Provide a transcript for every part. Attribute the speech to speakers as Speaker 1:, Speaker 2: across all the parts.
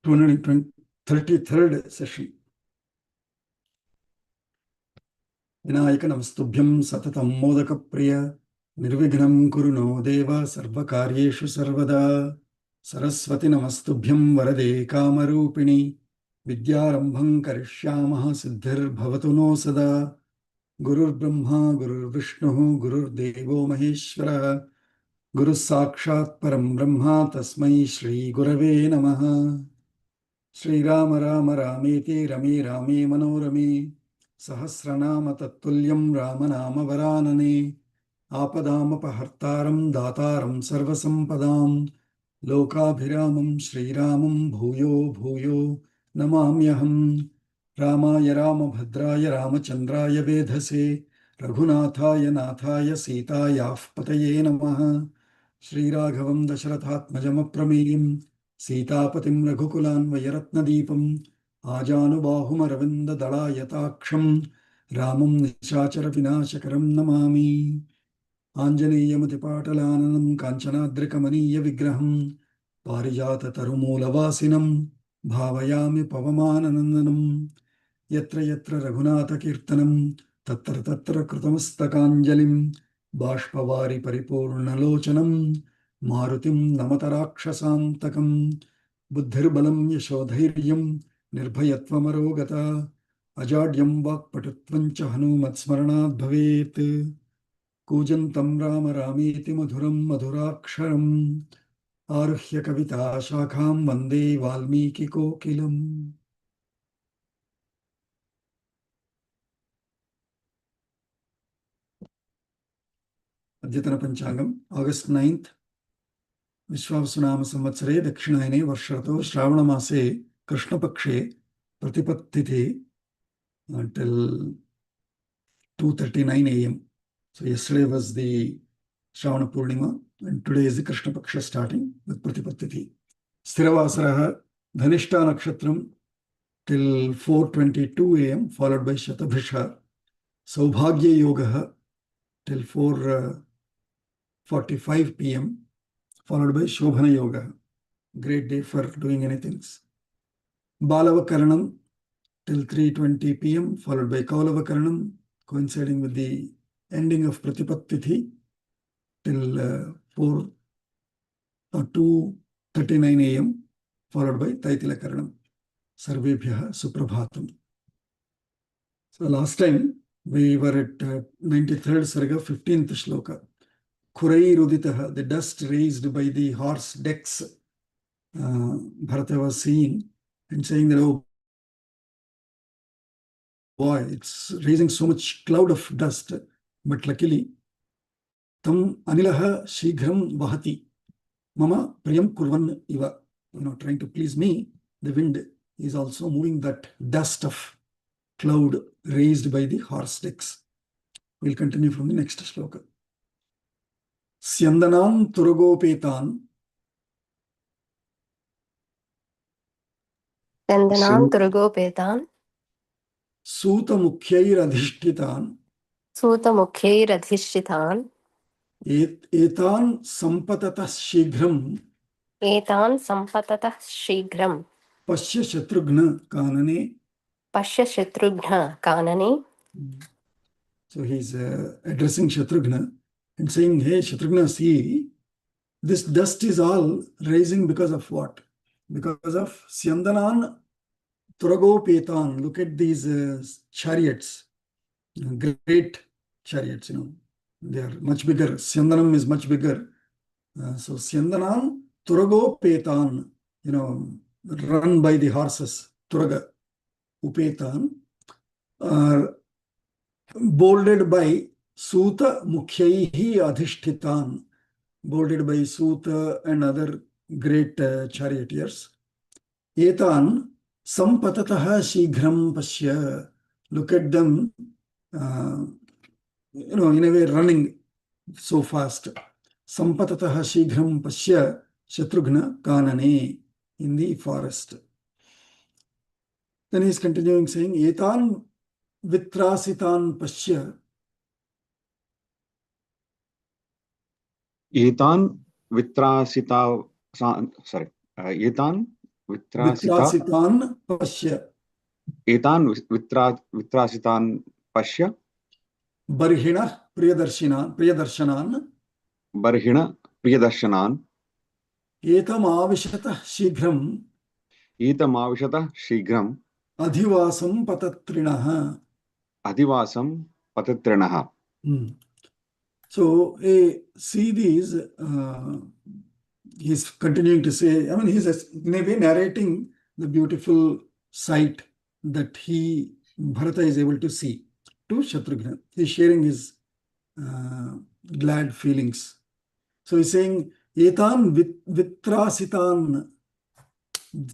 Speaker 1: 233rd session. Vinayaka Namastubhyam Satatam Modaka Priya Nirvignam Kuruno Deva Sarvakaryeshu Sarvada Saraswati Namastubhyam Varade Kamarupini Vidyarambham Karishyamaha Siddhir Bhavatu No Sada Gurur Brahma Gurur Vishnu Gurur Devo Maheshwara Guru Sakshat Param Brahma Tasmai Shri Gurave Namaha. Shri Rama Rama Rameti Rami Rami Manorami Sahasranama Tattulyam Ramanama Varanane Apadamapahartaram Dataram Sarvasampadam Lokabhiramam Shri Ramam Bhuyo Bhuyo Namamyaham Ramaya Ramabhadraya Ramachandraya Vedhase Raghunathaya Nathaya Sitayah Pataye Namaha Shri Raghavam Dasharathatmajam Aprameయం सीतापतिं रघुकुलान्वयरत्नदीपं आजानुबाहुमरविन्ददलायताक्षं रामं निशाचरविनाशकरं नमामि आञ्जनेयमतिपाटलाननं काञ्चनाद्रिकमनीयविग्रहं पारिजाततरुमूलवासिनं भावयामि पवमाननन्दनं यत्र यत्र रघुनाथकीर्तनं तत्र तत्र कृतमस्तकाञ्जलिं बाष्पवारि परिपूर्णलोचनं मारुतिं नमत राक्षसान्तकं बुद्धिर्बलं यशोधैर्यं निर्भयत्वमरोगता अजाड्यं वाक्पटुत्वं च हनूमत्स्मरणात् भवेत् कूजन्तं राम रामेति मधुरं मधुराक्षरम् आरुह्य कविता शाखां वन्दे वाल्मीकिकोकिलम् अद्यतन पंचांगम August 9th विश्वावसुनाम संवत्सरे दक्षिणायने वर्षऋतौ श्रावणमासे कृष्णपक्षे प्रतिपत्तिथि until 2:39 a.m. So yesterday was the Shravana Purnima and today is the Krishna Paksha starting with Pratipattithi. Sthiravasaraha Dhanishta Nakshatram till 4:22 a.m. followed by Shatabhisha. Saubhagya Yogaha till 4:45 p.m. followed by Shobhana Yoga. Great day for doing anything. Balavakaranam till 3:20 p.m. followed by Kaulavakaranam, coinciding with the ending of Pratipattithi till 2:39 a.m. followed by Taitilakaranam. Sarvebhyaha Suprabhatam. So last time we were at 93rd Sarga, 15th Shloka. Kurai Ruditaha, the dust raised by the horse decks, Bharata was seeing and saying that, oh boy, it's raising so much cloud of dust. But luckily, Tam Anilaha Shighram Vahati, Mama Priyam Kurvan Iva, trying to please me, the wind is also moving that dust of cloud raised by the horse decks. We'll continue from the next shloka. Syandanam Turagopetan.
Speaker 2: Syandanam Turagopetan.
Speaker 1: Suta Mukhyair
Speaker 2: Adhishtitan.
Speaker 1: Etan Sampatata Shighram.
Speaker 2: Etan Sampatata Shighram.
Speaker 1: Pashya Shatrughna Kanane.
Speaker 2: Pashya Shatrughna Kanane.
Speaker 1: So he's addressing Shatrughna and saying, hey, Shatrughna, see, this dust is all rising because of what? Because of Syandanan Turagopetan. Look at these chariots, great chariots, they are much bigger. Syandanam is much bigger. So Syandanan Turagopetan, run by the horses, Turaga, Upetan, are bolded by Suta Mukhyaihi Adhishtitan, bolded by Suta and other great charioteers. Etan Sampatataha Shighram Pashya. Look at them, in a way running so fast. Sampatataha Shighram Pashya Shatrughna Kanane, in the forest. Then he's continuing saying, Etan Vitrasitan Pashya.
Speaker 3: Etan वित्रासिता sorry एतान् वित्रासिता
Speaker 1: वित्रासितान् पश्य
Speaker 3: एतान् वित्रासितान् पश्य
Speaker 1: बर्हिणः प्रियदर्शनान्
Speaker 3: बर्हिण प्रियदर्शनान्
Speaker 1: एतमाविशतः शीघ्रम्
Speaker 3: ईतमाविशतः शीघ्रम्
Speaker 1: अधिवासं पतत्रिणः.
Speaker 3: अधिवासं पतत्रिणः.
Speaker 1: So, see these, he's continuing to say, I mean, he's in a way narrating the beautiful sight that Bharata is able to see to Shatrughna. He's sharing his glad feelings. So he's saying, Etan vitrasitan.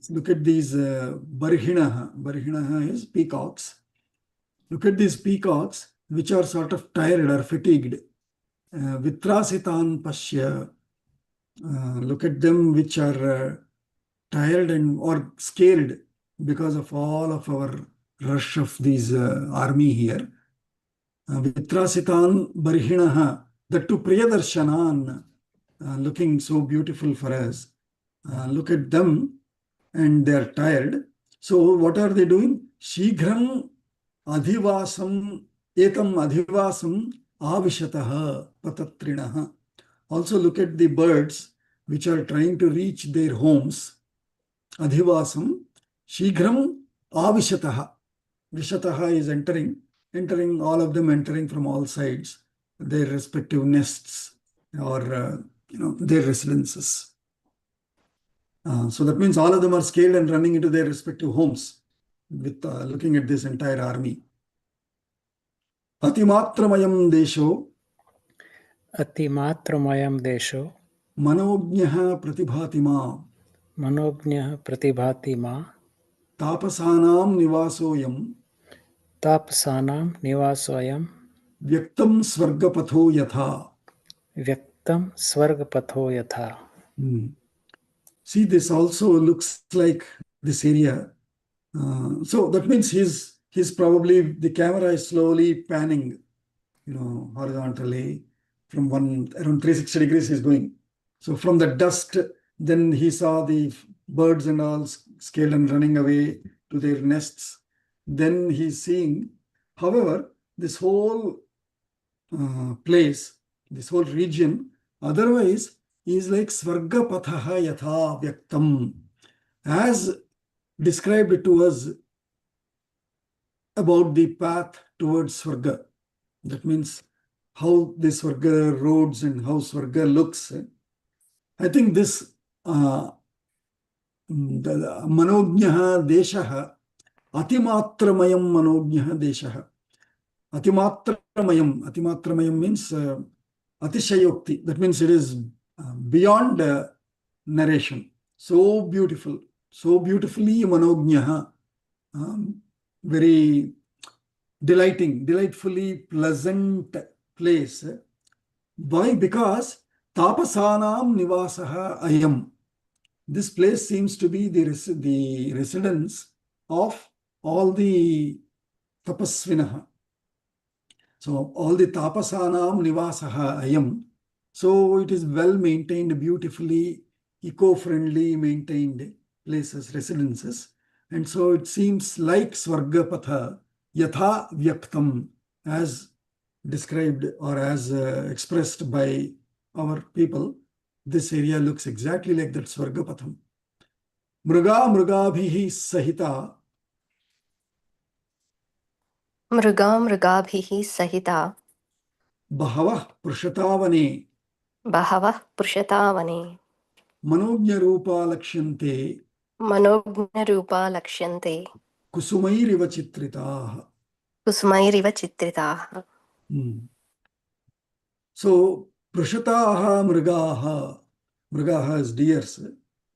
Speaker 1: Look at these barhinaha. Barhinaha is peacocks. Look at these peacocks, which are sort of tired or fatigued. Vitrasitan pashya. Look at them, which are tired and or scared because of all of our rush of these army here. Vitrasitan barhinaha. That to priyadarshanan, looking so beautiful for us. Look at them, and they are tired. So what are they doing? Shighram adhivasam etam adhivasam avishataha patatrinaha. Also look at the birds which are trying to reach their homes. Adhivasam shighram avishataha. Vishataha is entering, all of them entering from all sides, their respective nests or their residences. So that means all of them are scaled and running into their respective homes with looking at this entire army. Atimatramayam desho.
Speaker 4: Atimatramayam desho.
Speaker 1: Manognyah pratibhatima.
Speaker 4: Manognyah pratibhatima.
Speaker 1: Tapasanam nivasoyam.
Speaker 4: Tapasanam nivasoyam.
Speaker 1: Vyaktam swargapatho yatha.
Speaker 4: Vyaktam swargapatho yatha.
Speaker 1: See, this also looks like this area. So that means he's probably, the camera is slowly panning, horizontally from around 360 degrees he's going. So from the dust, then he saw the birds and all scaled and running away to their nests. Then he's seeing, however, this whole place, this whole region, otherwise is like Svarga Pathaha Yatha Vyaktam, as described to us about the path towards Svarga. That means how the Svarga roads and how Svarga looks. I think this Manognaha Deshaha, Atimatramayam Manognaha Deshaha. Atimatramayam means Atishayokti. That means it is beyond narration. So beautiful, so beautifully Manognaha. Very delightfully pleasant place. Why? Because Tapasanam Nivasaha Ayam. This place seems to be the residence of all the Tapasvinaha. So all the Tapasanam Nivasaha Ayam. So it is well maintained, beautifully, eco-friendly maintained places, residences. And so it seems like Swargapatha, Yatha Vyaktam, as described or as expressed by our people. This area looks exactly like that Swargapatham. Mruga Mrugabhihi Sahita.
Speaker 2: Mruga Mrugabhihi Sahita.
Speaker 1: Bahavah Prushatavane.
Speaker 2: Bahavah Prushatavane.
Speaker 1: Manognya Rupa Lakshante.
Speaker 2: Manognya Rupa Lakshante.
Speaker 1: Kusumairiva Chitritaha.
Speaker 2: Kusmairiva Chitritaha.
Speaker 1: So, Prashataha Mrigaha. Mrigaha is deers.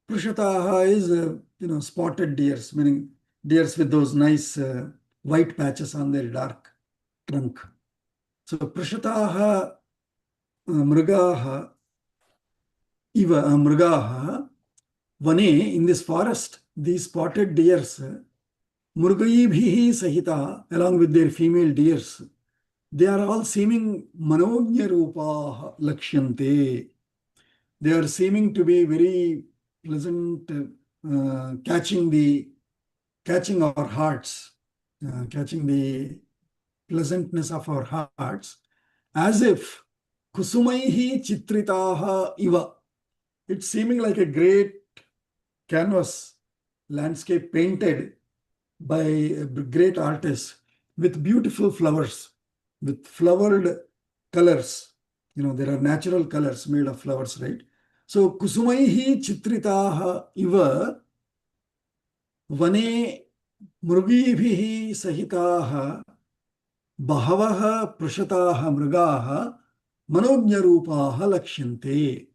Speaker 1: Prashataha is, spotted deers, meaning deers with those nice white patches on their dark trunk. So, Prashataha Mrigaha Iva Mrigaha Vane, in this forest, these spotted deers, Murgaibhihi Sahita, along with their female deers, they are all seeming Manognya Rupa Lakshante. They are seeming to be very pleasant, catching our hearts, catching the pleasantness of our hearts, as if kusumaihi chitritaha iva. It's seeming like a great canvas landscape painted by a great artist with beautiful flowers, with flowered colors. You know, there are natural colors made of flowers, right? So, kusumaihi chitritaha iva vane mrugibhihi sahitaha bahavaha prashataha mrugaha manognarupaha lakshante.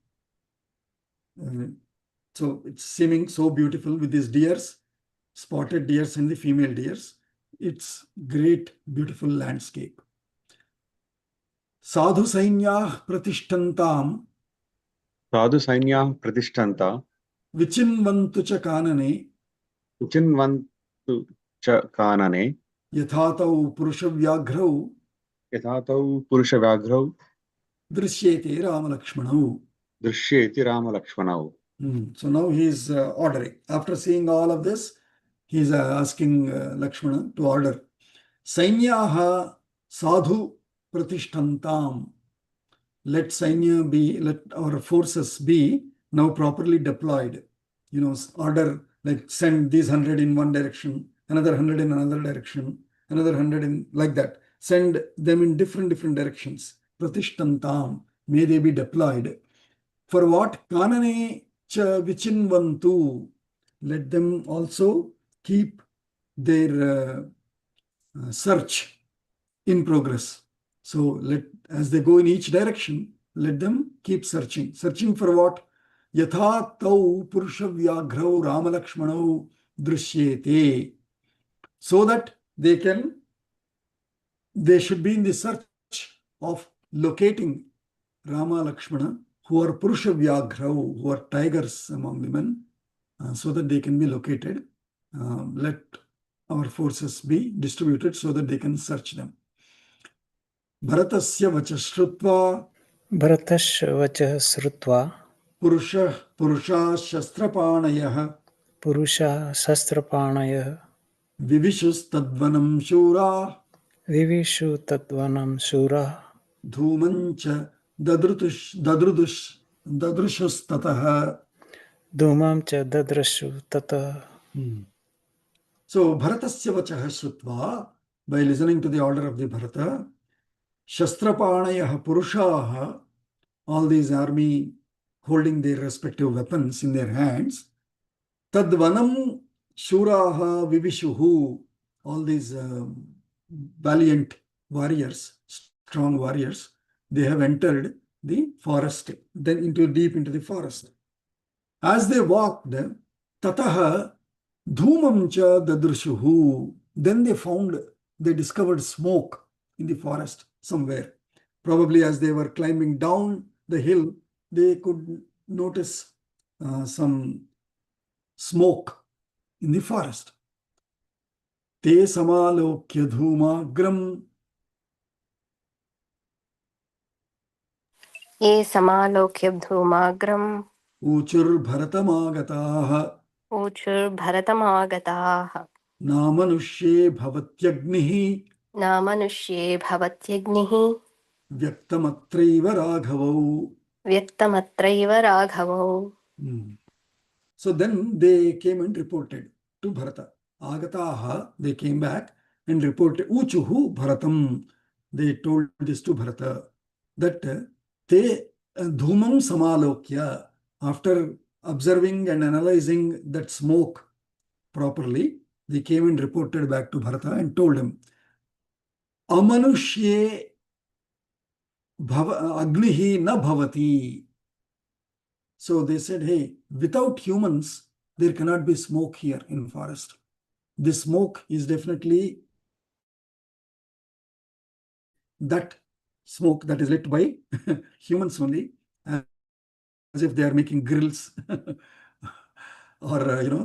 Speaker 1: So it's seeming so beautiful with these deers, spotted deers and the female deers. It's great, beautiful landscape. Sadhu sainyah pratishtantam
Speaker 3: Sadhu Sainya Pratishthanta
Speaker 1: vichinvantu cha kanane
Speaker 3: Uchinvantu Cha Kanane
Speaker 1: yathatau purushavyagrau
Speaker 3: Yathatau Purusha Vyagrau
Speaker 1: drishyete Rama Lakshmanau.
Speaker 3: Drishyeti Rama Lakshmanau.
Speaker 1: So now he is ordering. After seeing all of this, he is asking Lakshmana to order. Sainyaha sadhu pratishtantam. Let Sainya be, let our forces be now properly deployed. You know, order, like send these 100 in one direction, another 100 in another direction, another 100 in, like that. Send them in different directions. Pratishtantam. May they be deployed. For what? Kanane cha vichinvantu. Let them also keep their search in progress. So as they go in each direction, let them keep searching. Searching for what? Yatha tau purusha vyagrau Rama Lakshmanau drishyete. So that they should be in the search of locating Rama Lakshmana, who are purusha vyagrau, who are tigers among the men, so that they can be located. Let our forces be distributed so that they can search them. Bharatasya vacha shrutva
Speaker 4: भरतस्य वचः श्रुत्वा
Speaker 1: purusha shastrapanayah
Speaker 4: पुरुषः शस्त्रपाणयः
Speaker 1: vivishus tadvanam shura
Speaker 4: विविशु तद्वनं शूरः
Speaker 1: dhumancha dadrushus tatah.
Speaker 4: धूमं च ददृशु ततः.
Speaker 1: So Bharatasya vacha shrutva, by listening to the order of the Bharata, shastrapanayah purushaha, all these army holding their respective weapons in their hands, tadvanam shuraha vivishuhu, all these valiant warriors, strong warriors, they have entered the forest, then deep into the forest. As they walked, tataha dhumam cha dadrshuhu, then they discovered smoke in the forest somewhere. Probably as they were climbing down the hill, they could notice some smoke in the forest. Te samalokya dhumagram
Speaker 2: ये समालोक्य धूमाग्रम्
Speaker 1: uchur bharatamagataha
Speaker 2: ऊचुर्भरतमागताः
Speaker 1: namanushe bhavatyagnihi
Speaker 2: नामनुष्ये भवत्यग्निः
Speaker 1: vyaktamatreiva raghavau.
Speaker 2: व्यक्तमत्रैव राघवौ.
Speaker 1: So then they came and reported to Bharata. Agataha, they came back and reported. Uchuhu Bharatam. They told this to Bharata that te dhumam samalokya. After observing and analyzing that smoke properly, they came and reported back to Bharata and told him, Amanushye agnihi na bhavati. So they said, hey, without humans, there cannot be smoke here in forest. This smoke is definitely that smoke that is lit by humans only, as if they are making grills or,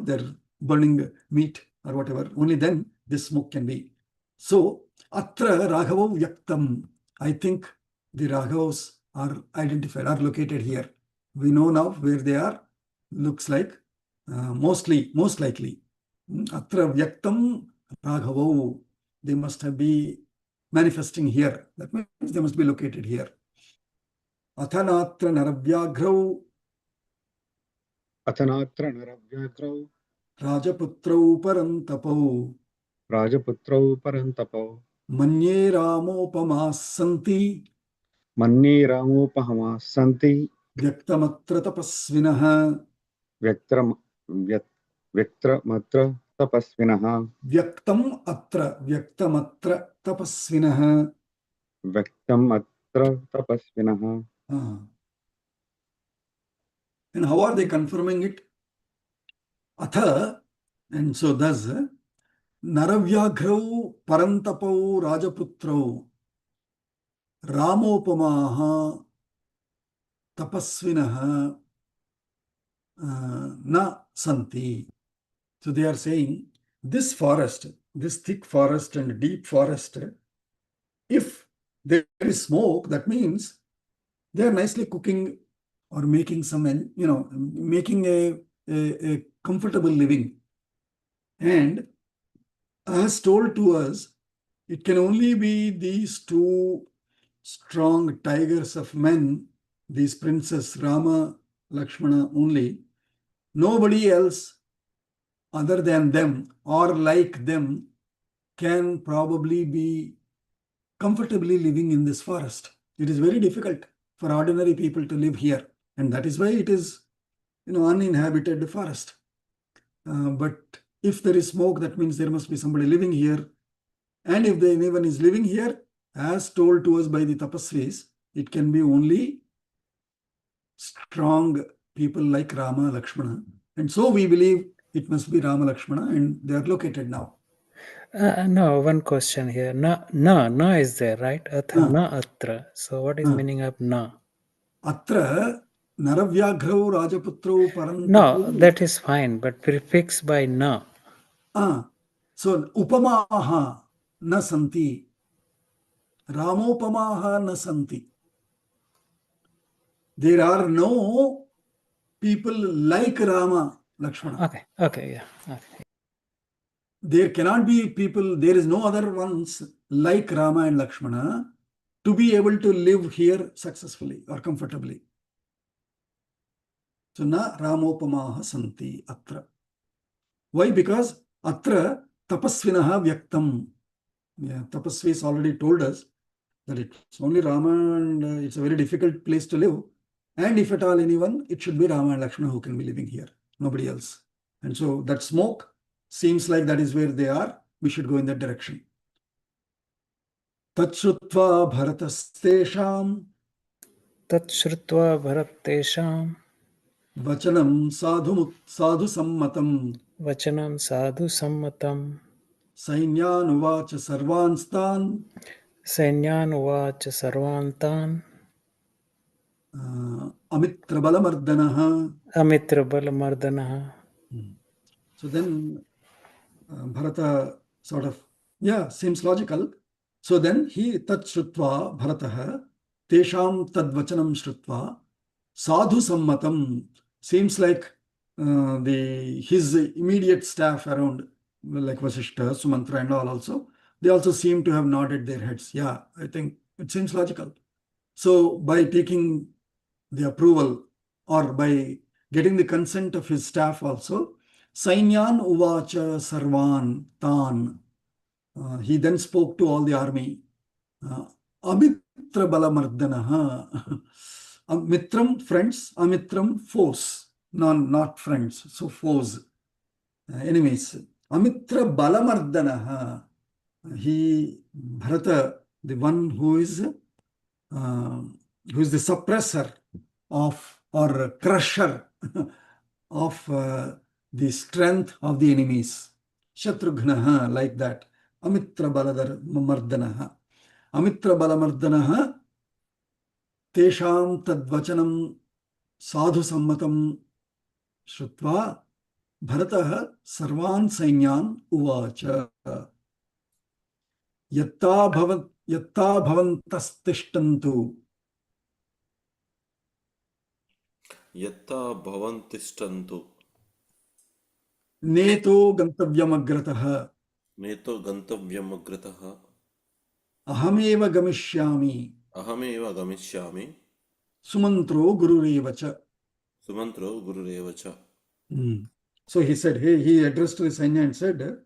Speaker 1: they're burning meat or whatever. Only then this smoke can be. So, atra Raghavav Vyaktam. I think the Raghavas are identified, are located here. We know now where they are. Looks like most likely. Atra vyaktam raghavau. They must have be manifesting here. That means they must be located here. Athanatra naravyagrau
Speaker 3: अथनात्र नरव्याघ्रौ
Speaker 1: rajaputrau parantapau
Speaker 3: राजपुत्रौ परन्तपौ
Speaker 1: manye ramopamas santi
Speaker 3: मन्ये रामोपहमाः सन्ति
Speaker 1: vyaktamatra tapasvinah
Speaker 3: व्यक्त्रम व्यक्त्रमत्र तपस्विनः
Speaker 1: vyaktamatra tapasvinah.
Speaker 3: व्यक्तम् अत्र तपस्विनः.
Speaker 1: And how are they confirming it? Atha, and so thus, Naravyagrau Parantapau Rajaputrau Ramopamaha Tapasvinaha Na Santi. So they are saying this forest, this thick forest and deep forest, if there is smoke, that means they are nicely cooking or making some, making a comfortable living. And as told to us, it can only be these two strong tigers of men, these princes Rama, Lakshmana only. Nobody else other than them or like them can probably be comfortably living in this forest. It is very difficult for ordinary people to live here. And that is why it is, uninhabited forest. But if there is smoke, that means there must be somebody living here. And if anyone is living here, as told to us by the tapasvis, it can be only strong people like Rama, Lakshmana. And so we believe it must be Rama, Lakshmana, and they are located now.
Speaker 4: No, one question here. Na is there, right? Atha, na atra. So what is meaning of na?
Speaker 1: Atra Naravyagrau Rajaputrau Parantapu.
Speaker 4: No, that is fine, but prefix by na.
Speaker 1: So Upamaha na santi. Ramopamaha na santi. There are no people like Rama, Lakshmana.
Speaker 4: Okay, yeah. Okay.
Speaker 1: There cannot be people, there is no other ones like Rama and Lakshmana to be able to live here successfully or comfortably. So na Ramopamaha santi atra. Why? Because atra tapasvinaha vyaktam. Yeah, tapasvis already told us that it's only Rama and it's a very difficult place to live. And if at all anyone, it should be Rama and Lakshmana who can be living here, nobody else. And so that smoke seems like that is where they are. We should go in that direction. Tatshutva bharatastesham
Speaker 4: Tatshritva bharatesham
Speaker 1: vachanam sadhu sammatam
Speaker 4: vachanam sadhu sammatam
Speaker 1: sainyanuvacha sarvanstan
Speaker 4: sainyan uvacha sarvantan
Speaker 1: amitra balamardanaha.
Speaker 4: amitra balamardanaha.
Speaker 1: So then Bharata sort of, seems logical. So then he tat shrutva Bharataha tesham tadvachanam shrutva sadhu sammatam. Seems like his immediate staff around, like Vasishta, Sumantra and all also, they also seem to have nodded their heads. Yeah, I think it seems logical. So by taking the approval or by getting the consent of his staff also, Sainyan uvacha sarvan tan. He then spoke to all the army. Amitra balamardanaha. Mitram, friends. Amitram, foes. Not friends. So foes. Enemies. Amitra balamardanaha. He, Bharata, the one who is the suppressor of or crusher of the strength of the enemies. Shatrughnaha, like that. Amitra balamardanaha. Amitra balamardanaha tesham tadvachanam sadhu sammatam shrutva Bharataha sarvan sainyan uvacha. Yatta bhavantastishtantu.
Speaker 5: यत्ता भवन्तिष्ठन्तु
Speaker 1: नेतो गन्तव्यमग्रतः
Speaker 5: नेतो गन्तव्यमग्रतः
Speaker 1: अहमेव गमिष्यामि
Speaker 5: अहमेव गमिष्यामि
Speaker 1: सुमन्त्रो गुरुरेव च.
Speaker 5: सुमन्त्रो गुरुरेव च.
Speaker 1: So he said, hey, he addressed to the Sainya and said,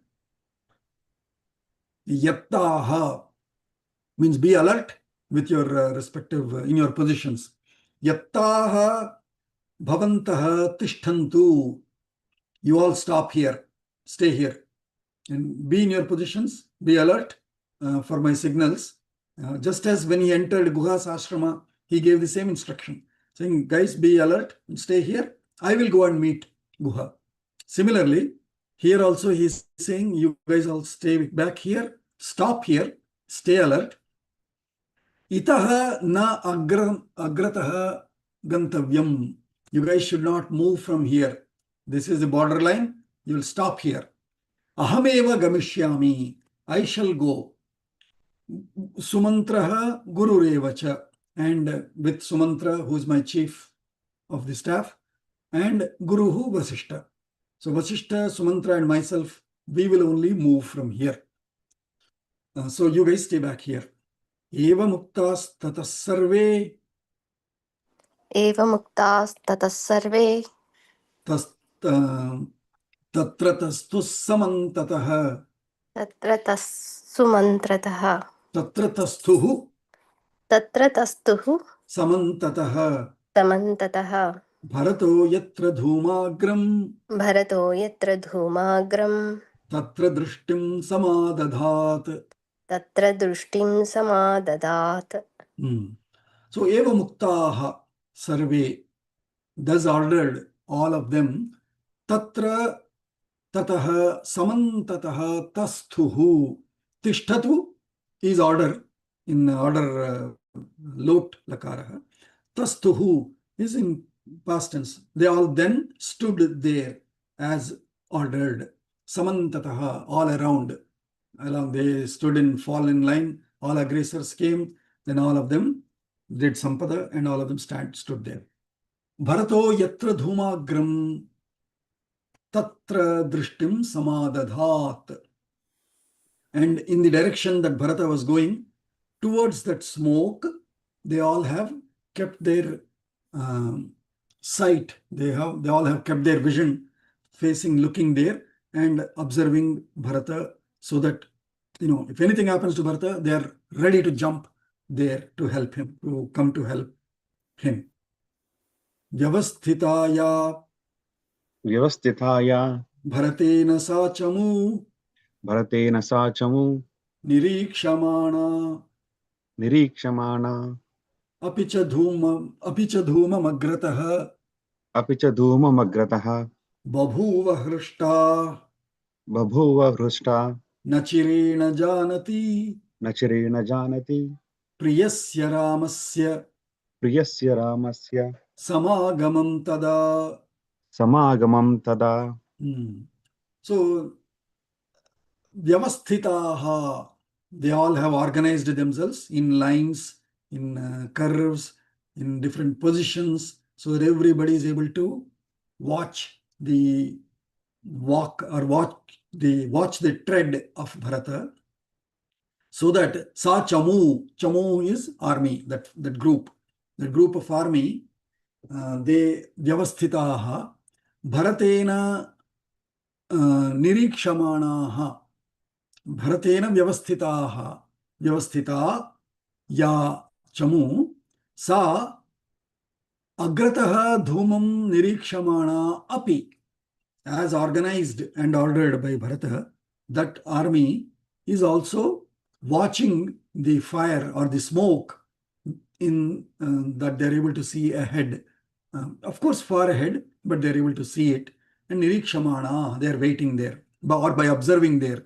Speaker 1: Yattaha means be alert with your respective, in your positions. Yattaha bhavantaha tishtantu. You all stop here, stay here, and be in your positions, be alert for my signals. Just as when he entered Guha's ashrama, he gave the same instruction, saying, guys, be alert and stay here. I will go and meet Guha. Similarly, here also he is saying, you guys all stay back here, stop here, stay alert. Itaha na agrataha gantavyam. You guys should not move from here. This is the borderline. You will stop here. Ahameva gamishyami. I shall go. Sumantraha gururevacha. And with Sumantra, who is my chief of the staff, and Guruhu Vasishta. So Vasishta, Sumantra, and myself, we will only move from here. So you guys stay back here. Eva muktas tatas sarve
Speaker 2: एवमुक्तास्ततः survey
Speaker 1: tas tatra tastus samantatah
Speaker 2: तत्र तस्सुमन्त्रतः
Speaker 1: tatra tastuhu
Speaker 2: तत्र तस्तुः
Speaker 1: samantatah
Speaker 2: समन्ततः
Speaker 1: bharato yatra dhumagram
Speaker 2: भरतो यत्र धूमाग्रं
Speaker 1: tatra drishtim samadadhat.
Speaker 2: तत्र दृष्टिं समाददात्.
Speaker 1: So eva muktaha sarve, thus ordered all of them, tatra tataha samantataha tasthuhu. Tishtatu is order, in order lot lakaraha. Tasthuhu is in past tense. They all then stood there as ordered. Samantataha, all around. They stood in fall in line. All aggressors came. Then all of them did sampada and all of them stood there. Bharato yatra dhumagram tatra drishtim samadadhat. And in the direction that Bharata was going, towards that smoke, they all have kept their sight. They all have kept their vision facing, looking there and observing Bharata, so that, if anything happens to Bharata, they are ready to jump there to help him, to come to help him. Vyavasthitaya
Speaker 3: Vyavastithaya
Speaker 1: Bharatena sachamu
Speaker 3: Bharatena sachamu
Speaker 1: Nirikshamana
Speaker 3: Nirikshamana
Speaker 1: Apicha dhuma magrataha
Speaker 3: Apicha dhuma magrataha
Speaker 1: Babhuva hrishta
Speaker 3: Babhuva hrusta
Speaker 1: Nachirena janati
Speaker 3: Nachirena janati
Speaker 1: Priyasya ramasya
Speaker 3: Priyasya ramasya
Speaker 1: Samagamam tada.
Speaker 3: Samagamam tada.
Speaker 1: So, Vyavasthitaha, they all have organized themselves in lines, in curves, in different positions, so that everybody is able to watch the walk or watch the tread of Bharata, so that Sa Chamu is army, that group of army, they Vyavasthitaha, Bharatena Nirikshamanaha, Bharatena Vyavasthita Ya Chamu, Sa Agrataha Dhumam Nirikshamana Api, as organized and ordered by Bharata, that army is also watching the fire or the smoke in that they're able to see ahead. Of course, far ahead, but they're able to see it. And Nirikshamana, they're waiting there, or by observing there.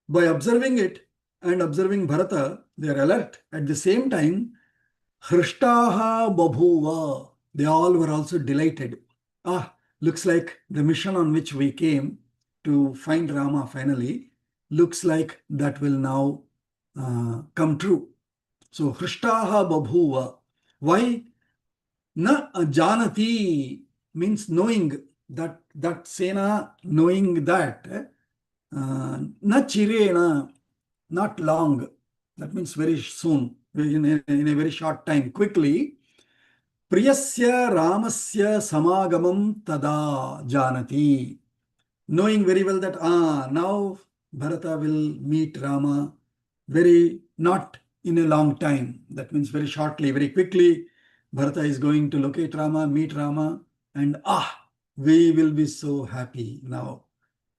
Speaker 1: By observing it and observing Bharata, they're alert. At the same time, Hrishtaha Babhuva, they all were also delighted. Looks like the mission on which we came to find Rama finally, looks like that will now come true. So Hrishtaha Babhuva. Why? Na janati means knowing that Sena, knowing that na chirena, not long. That means very soon, in a very short time, quickly. Priyasya Ramasya Samagamam tada janati. Knowing very well that now Bharata will meet Rama very not in a long time. That means very shortly, very quickly. Bharata is going to locate Rama, meet Rama, and we will be so happy now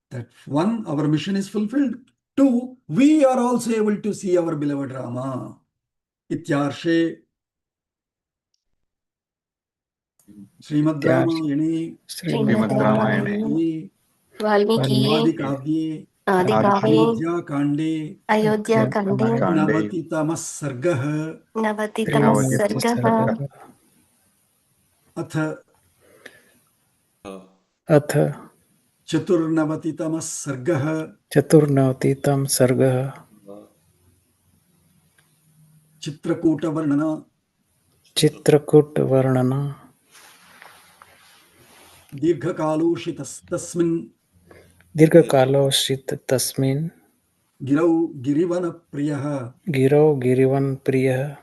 Speaker 1: that one, our mission is fulfilled. Two, we are also able to see our beloved Rama. Ityarshe Srimad Ramayane
Speaker 2: Srimad
Speaker 3: Ramayane
Speaker 2: Ramayane Valmiki
Speaker 1: Adi Kavye
Speaker 2: Adikave
Speaker 1: Ayodhya Kande
Speaker 2: Ayodhya Kande
Speaker 3: Kande
Speaker 1: Navatitamah Sargah
Speaker 2: Navatitamah
Speaker 3: Navatitamah
Speaker 2: Sargah
Speaker 3: Sargah
Speaker 1: Atha
Speaker 4: अथ
Speaker 1: Chaturnavatitamah Sargah
Speaker 4: चतुर्नवतितम सर्गः
Speaker 1: Chitrakuta Varnana
Speaker 4: Chitrakoot वर्णन
Speaker 1: Dirghakalushitastasmin
Speaker 4: दीर्घकालोश्रित तस्मिन्
Speaker 1: Girau Girivana Priyah
Speaker 4: गिरौ गिरिवन् प्रियः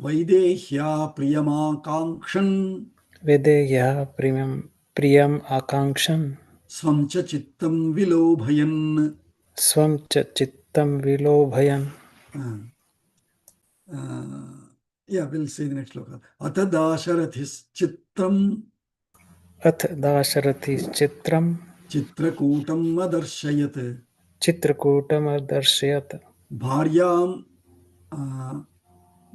Speaker 1: Vaidehya Priyama Kankshan
Speaker 4: वेदेयः प्रियम् आकाङ्क्षन्
Speaker 1: Swamcha Chittam Vilobhayan.
Speaker 4: स्वं च चित्तं विलोभयन्
Speaker 1: Yeah, we'll see the next sloka. Atha Dasharathis Chitram
Speaker 4: अथ दाशरथिश्चित्रं
Speaker 1: Chitrakutam Adarshayat
Speaker 4: चित्रकूटमदर्शयत्
Speaker 1: Bharyam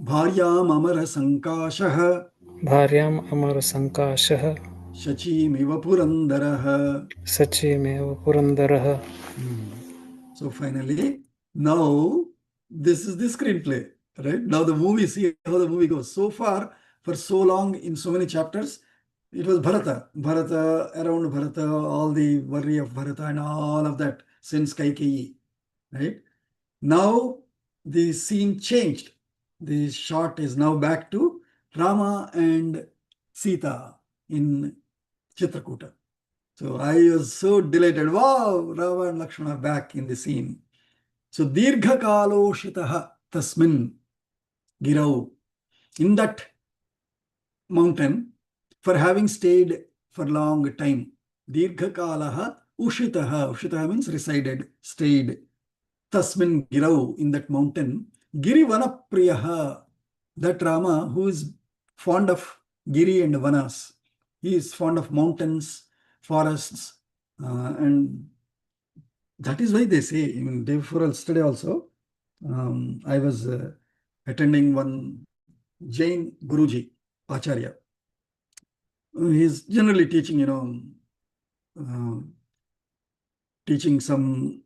Speaker 1: Bharyam Amara Sankashah
Speaker 4: भार्याम् अमरसङ्काशः
Speaker 1: Shachimiva Purandaraha.
Speaker 4: सचीमेव पुरन्दरः.
Speaker 1: So finally, now this is the screenplay, right? Now the movie, see how the movie goes. So far, for so long, in so many chapters, it was Bharata, around Bharata, all the worry of Bharata and all of that since Kaikeyi, right? Now the scene changed. The shot is now back to Rama and Sita in Chitrakuta. So I was so delighted. Wow, Rama and Lakshmana are back in the scene. So Dirghakaloshitaha Tasmin Girau. In that mountain, for having stayed for long time, Dirghakalaha Ushitaha. Ushitaha means resided, stayed. Tasmin Girau, in that mountain. Girivana Priyaha. That Rama who is fond of Giri and Vanas. He is fond of mountains, forests, and that is why they say, in day before yesterday also, I was attending one Jain Guruji, Acharya. He is generally teaching, teaching some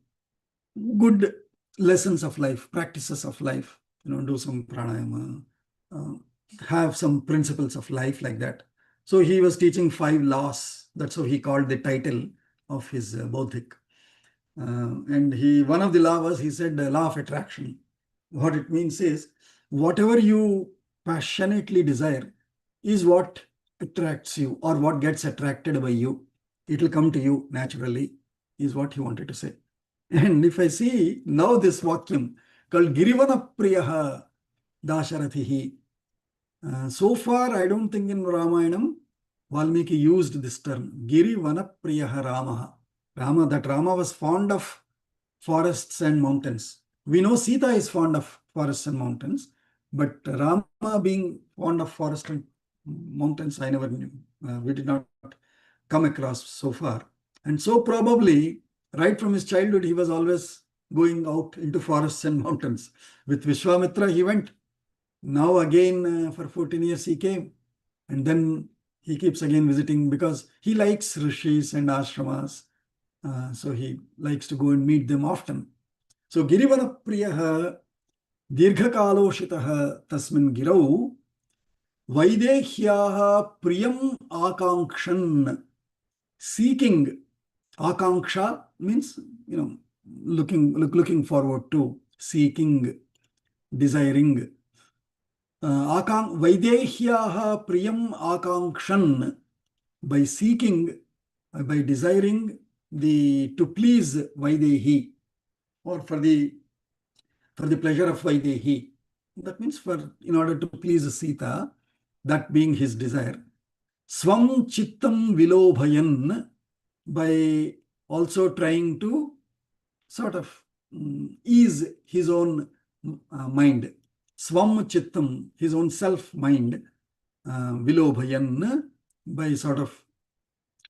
Speaker 1: good lessons of life, practices of life, do some pranayama, have some principles of life like that. So he was teaching 5 laws. That's how he called the title of his Bodhik. And one of the laws, he said, the law of attraction. What it means is, whatever you passionately desire is what attracts you or what gets attracted by you. It will come to you naturally, is what he wanted to say. And if I see now this vakyam called Girivana Priyaha Dasharathihi, so far I don't think in Ramayanam Valmiki used this term, Girivana Priyaha Ramaha. That Rama was fond of forests and mountains. We know Sita is fond of forests and mountains, but Rama being fond of forests and mountains, I never knew. We did not come across so far. And so probably right from his childhood, he was always going out into forests and mountains. With Vishwamitra, he went. Now again, for 14 years, he came. And then he keeps again visiting because he likes rishis and ashramas. So he likes to go and meet them often. So Girivana Priyaha Dirghakaloshitaha Tasmin Girau Vaidehyaha Priyam Akankshan. Seeking. Akanksha means, looking forward to, seeking, desiring. Vaidehyaha priyam akankshan, by seeking, by desiring to please Vaidehi, or for the pleasure of Vaidehi. That means in order to please Sita, that being his desire. Swam chittam vilobhayan, by also trying to sort of ease his own mind. Swam chittam, his own self mind, vilobhayan, by sort of,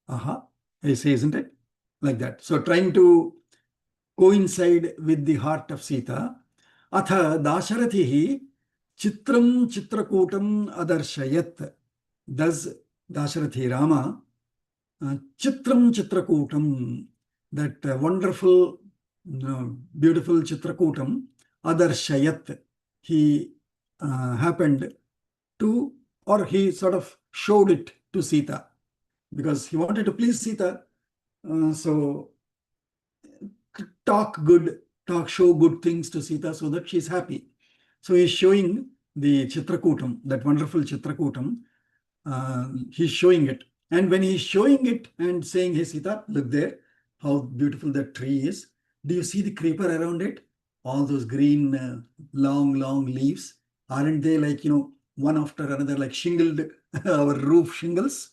Speaker 1: I say, isn't it? Like that. So trying to coincide with the heart of Sita. Atha Dasharathihi Chitram Chitrakutam Adarshayat. Thus Dasharathi Rama, Chitram Chitrakutam, that wonderful, beautiful Chitrakutam, Adarshayat, he happened to, or he sort of showed it to Sita, because he wanted to please Sita. So show good things to Sita so that she's happy. So he's showing the Chitrakutam, that wonderful Chitrakutam. He's showing it. And when he's showing it and saying, hey Sita, look there, how beautiful that tree is. Do you see the creeper around it? All those green, long leaves. Aren't they like, one after another, like shingled, our roof shingles?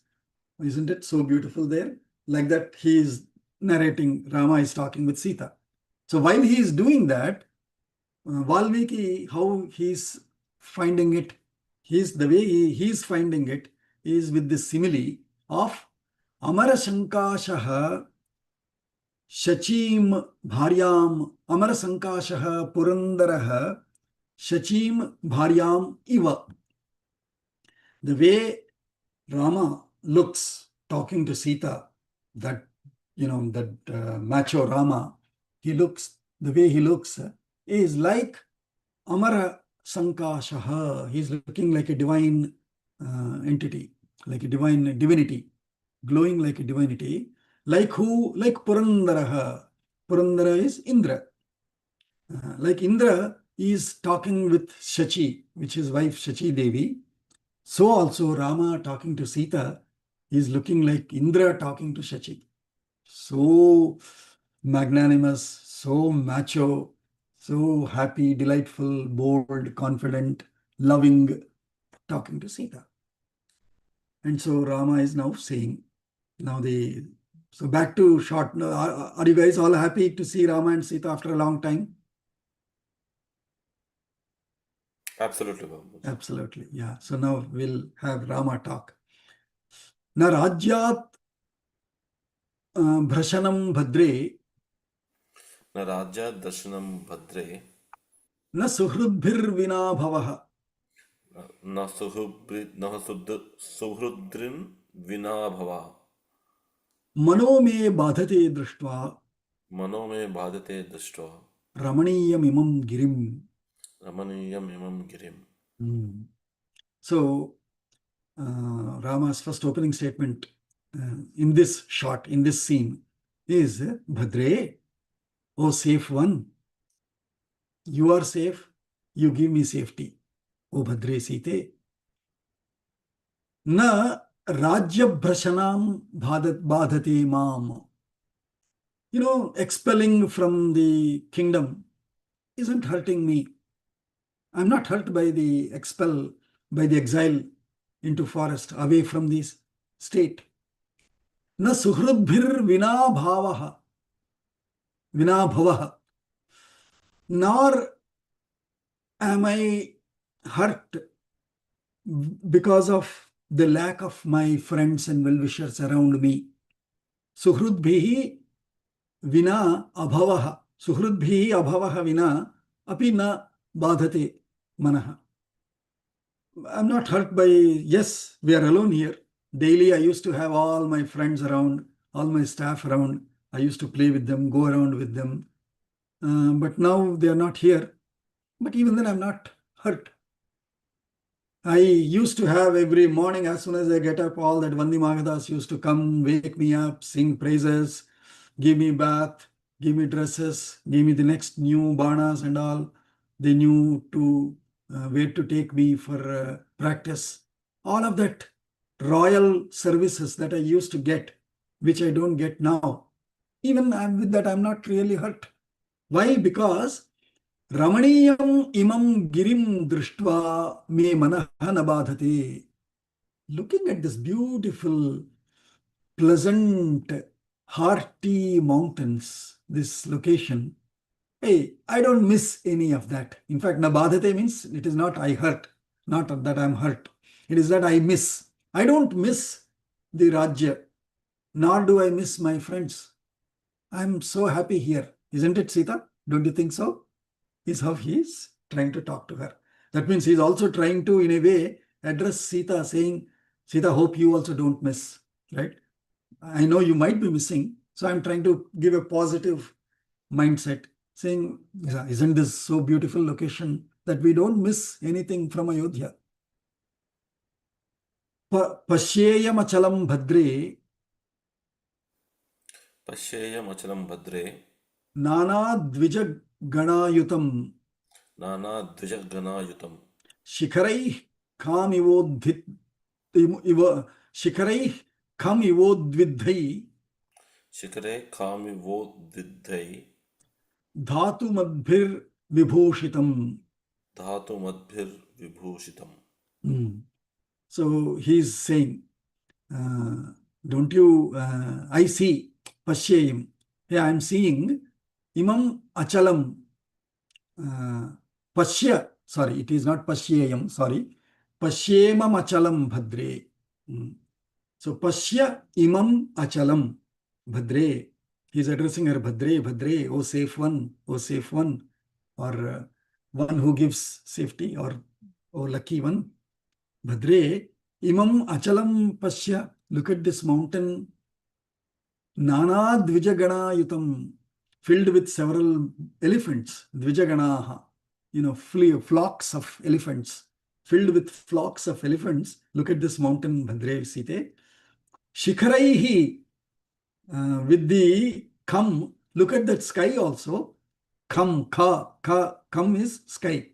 Speaker 1: Isn't it so beautiful there? Like that, he is narrating, Rama is talking with Sita. So while he is doing that, Valmiki, how he's finding it, the way he's finding it is with the simile of Amara Shankashaha Shachim Bharyam, Amara Sankashaha Purandaraha Shachim Bharyam Iva. The way Rama looks talking to Sita, that macho Rama, the way he looks is like Amara Sankashaha. He's looking like a divine entity, like a divinity, glowing like a divinity. Like who? Like Purandaraha. Purandara is Indra. Like Indra is talking with Shachi, which is wife Shachi Devi. So also Rama talking to Sita is looking like Indra talking to Shachi. So magnanimous, so macho, so happy, delightful, bold, confident, loving, talking to Sita. And so Rama is now saying, so back to short. Are you guys all happy to see Rama and Sita after a long time?
Speaker 5: Absolutely, Babu.
Speaker 1: Absolutely, yeah. So now we'll have Rama talk. Na Rajyat Bhrashanam Bhadre,
Speaker 5: न राज्यात् दर्शनं भद्रे
Speaker 1: na Suhrudbhir Vina Bhavaha.
Speaker 5: न सुहृद्रिन् विना भवा
Speaker 1: Mano me badhate drishtva
Speaker 5: मनो मे बाधते दृष्ट्वा
Speaker 1: Ramaniyam imam girim.
Speaker 5: रमणीयम् इमं गिरिम्.
Speaker 1: So Rama's first opening statement in this scene is Bhadre, O safe one, you are safe, you give me safety. O Bhadre Site. Na Rajya Brashanam Badhate Mam. Expelling from the kingdom isn't hurting me. I'm not hurt by the exile into forest, away from this state. Na suhrudbhir vina bhavaha, vina bhavaha. Nor am I hurt because of the lack of my friends and well-wishers around me. Suhrudbhihi vina abhavaha. Suhrudbhihi abhavaha vina api na badhate manaha. I'm not hurt by, yes, we are alone here. Daily I used to have all my friends around, all my staff around. I used to play with them, go around with them. But now they are not here. But even then I'm not hurt. I used to have every morning, as soon as I get up, all that Vandi Magadas used to come, wake me up, sing praises, give me bath, give me dresses, give me the next new banas and all. They knew to where to take me for practice. All of that royal services that I used to get, which I don't get now. Even with that, I'm not really hurt. Why? Because Ramaniyam imam girim drishtva me manaha nabadhate. Looking at this beautiful, pleasant, hearty mountains, this location, hey, I don't miss any of that. In fact, nabadhate means it is not I hurt, not that I'm hurt. It is that I miss. I don't miss the Rajya, nor do I miss my friends. I'm so happy here. Isn't it, Sita? Don't you think so? Is how he is trying to talk to her. That means he's also trying to, in a way, address Sita, saying, Sita, hope you also don't miss, right? I know you might be missing, so I'm trying to give a positive mindset, saying, isn't this so beautiful location that we don't miss anything from Ayodhya? Pashyeyam achalam bhadre
Speaker 5: Pashyeyam Bhadre
Speaker 1: Nana Dvija Ganayutam
Speaker 5: Nana Dvijaganaayutam
Speaker 1: Shikharai Kam Ivodhit Shikharai Kam Ivodvidhai
Speaker 5: Shikare Kami Vo Diddhai
Speaker 1: Dhatu Madbhir Vibhushitam.
Speaker 5: Dhatu Madbhir Vibhushitam.
Speaker 1: So he's saying, don't you, I see, Pashyayam. Yeah, I'm seeing Imam Achalam. Pashya, sorry, it is not Pashyayam, sorry. Pashyemam Achalam Bhadre. So Pashya Imam Achalam Bhadre. He's addressing her Bhadre, Bhadre, oh safe one, or one who gives safety, or oh lucky one. Bhadre, Imam Achalam Pashya, look at this mountain. Nana Dvijagana Yutam, filled with several elephants. Dvijaganaha, flocks of elephants. Filled with flocks of elephants. Look at this mountain, Bhadre Site. Shikharaihi, with the Kam, look at that sky also. Kam, Kam is sky.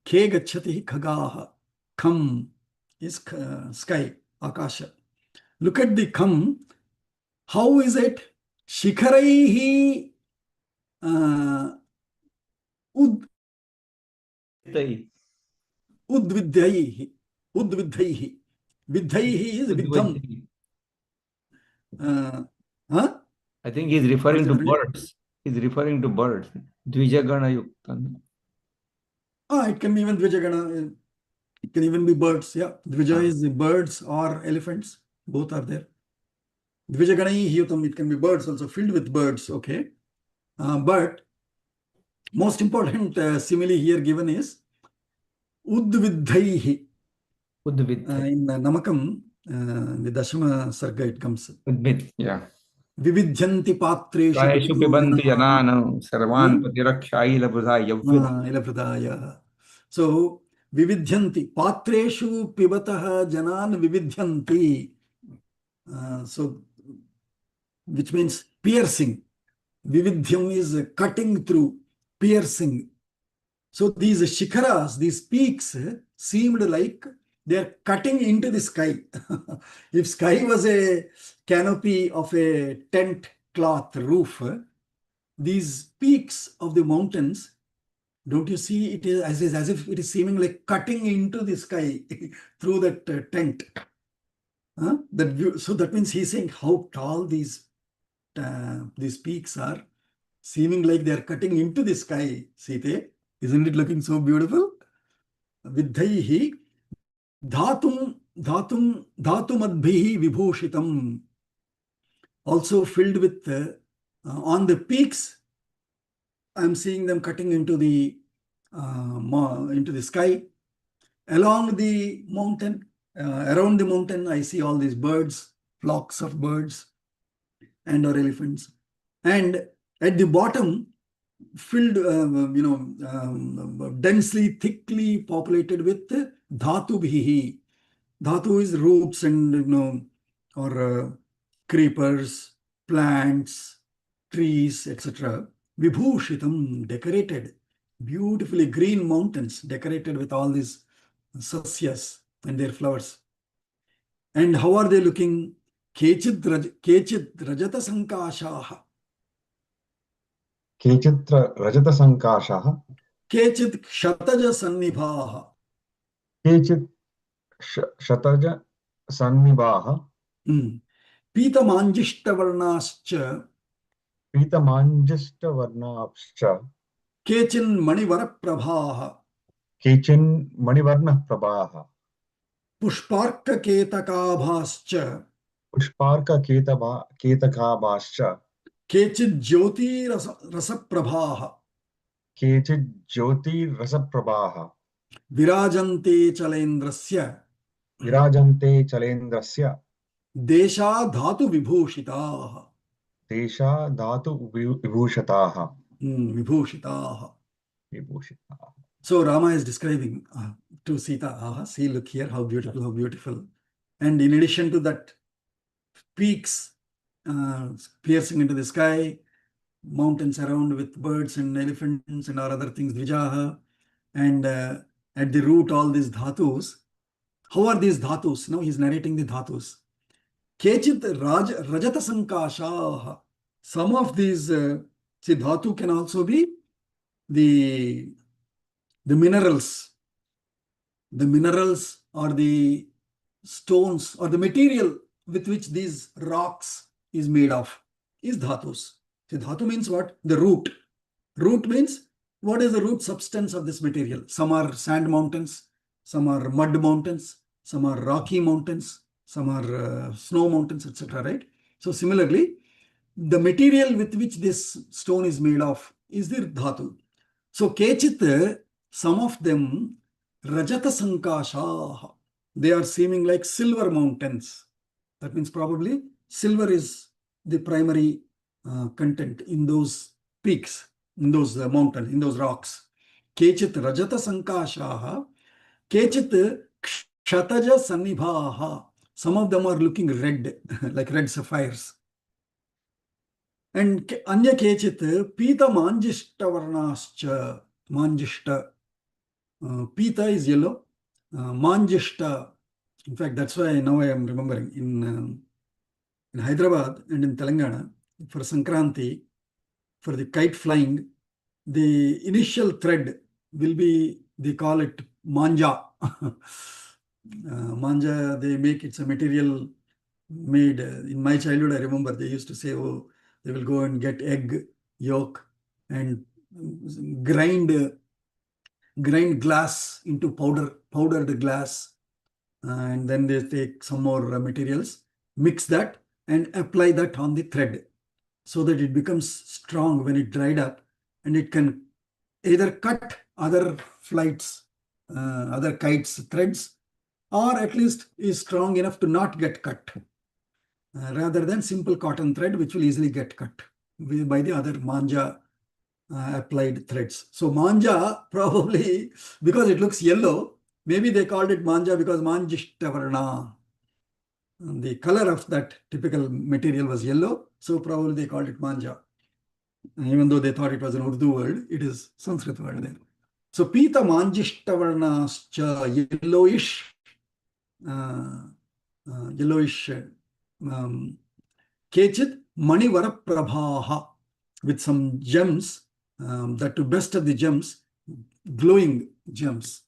Speaker 1: Ke gachati khagaha. Kam is sky, Akasha. Look at the Kam. How is it? Shikharaihi udvidhaihi. Udvidhaihi. Vidhaihi is vidham.
Speaker 6: I think he's referring to birds. He's referring to birds. Dvijagana Yuktan.
Speaker 1: It can be even Dvijagana. It can even be birds. Yeah. Dvija is birds or elephants. Both are there. Dvijaganai Hyutam, it can be birds also, filled with birds. Okay. But most important simile here given is Udvidhaihi. In Namakam, the Dashama Sarga, it comes.
Speaker 6: Udvid, yeah.
Speaker 1: Vividhyanti Patreshu
Speaker 6: Praeshu Pibanti Jananam Sarvan Patiraksha Ilabhradaya.
Speaker 1: So, Vividhyanti Patreshu Pibataha Janan Vividhyanti. So, which means piercing. Vividhyam is cutting through, piercing. So these shikharas, these peaks seemed like they are cutting into the sky. If sky was a canopy of a tent cloth roof, these peaks of the mountains, don't you see, it is as if it is seeming like cutting into the sky through that tent. That view, so that means he's saying how tall these peaks are, seeming like they are cutting into the sky. Site, isn't it looking so beautiful? Vidhaihi dhatum madbhihi vibhushitam. Also filled with on the peaks, I'm seeing them cutting into the sky. Along the mountain, around the mountain, I see all these birds, flocks of birds and or elephants. And at the bottom, filled, densely, thickly populated with dhatu bhihi. Dhatu is roots and, or creepers, plants, trees, etc. Vibhushitam, decorated. beautifully green mountains decorated with all these sasyas and their flowers. And how are they looking? Kechid rajata sankashaha.
Speaker 3: केचित् रजतसङ्काशाः
Speaker 1: Kechid shataja sannibhaha.
Speaker 3: केचित् शतजसन्निभाः
Speaker 1: Pitamanjishtavarnascha.
Speaker 3: पीतमाञ्जिष्टवर्णाश्च
Speaker 1: Kechin manivarprabhaha.
Speaker 3: केचिन् मणिवर्णप्रभाः
Speaker 1: Pushparka ketakabhascha.
Speaker 3: पुष्पार्ककेतकाभाश्च
Speaker 1: Kechid jyoti rasaprabhaha.
Speaker 3: केचित् ज्योतिरसप्रभाः
Speaker 1: Virajante chalendrasya.
Speaker 3: विराजन्ते चलेन्द्रस्य
Speaker 1: Desha dhatu vibhushitaha.
Speaker 3: देशा धातु विभूषिताः
Speaker 1: Vibhushitaha.
Speaker 3: विभूषिताः.
Speaker 1: So Rama is describing to Sita, see, look here, how beautiful, how beautiful. And in addition to that, peaks piercing into the sky, mountains around with birds and elephants and all other things, Dvijaha, and at the root all these dhatus. How are these dhatus? Now he's narrating the dhatus. Kechit rajata sankashaha. Some of these, see, dhatu can also be the minerals. The minerals or the stones or the material with which these rocks is made of is dhatus. See, dhatu means what? The root. Root means what is the root substance of this material? Some are sand mountains, some are mud mountains, some are rocky mountains, some are snow mountains, etc. Right? So similarly, the material with which this stone is made of is the dhatu. So kechit, some of them, rajata sankashaha, they are seeming like silver mountains. That means probably silver is the primary content in those peaks, in those mountains, in those rocks. Kechit rajata sankashaha, kechit kshataja sannibhaha. Some of them are looking red, like red sapphires. And anya kechit pita manjishta varnascha. Manjishta. Pita is yellow. Manjishta. In fact, that's why now I am remembering in Hyderabad and in Telangana, for Sankranti, for the kite flying, the initial thread will be, they call it manja. Manja, they make, it's a material made, in my childhood, I remember they used to say, oh, they will go and get egg yolk and grind glass into powdered glass, and then they take some more materials, mix that and apply that on the thread so that it becomes strong when it dried up, and it can either cut other flights, other kites' threads, or at least is strong enough to not get cut, rather than simple cotton thread which will easily get cut by the other manja applied threads. So manja, probably because it looks yellow, maybe they called it manja because manjishtavarna. The color of that typical material was yellow, so probably they called it manja. Even though they thought it was an Urdu word, it is Sanskrit word there. So pita manjishtavarnascha, yellowish, kechit manivara prabhaha, with some gems, that to best of the gems, glowing gems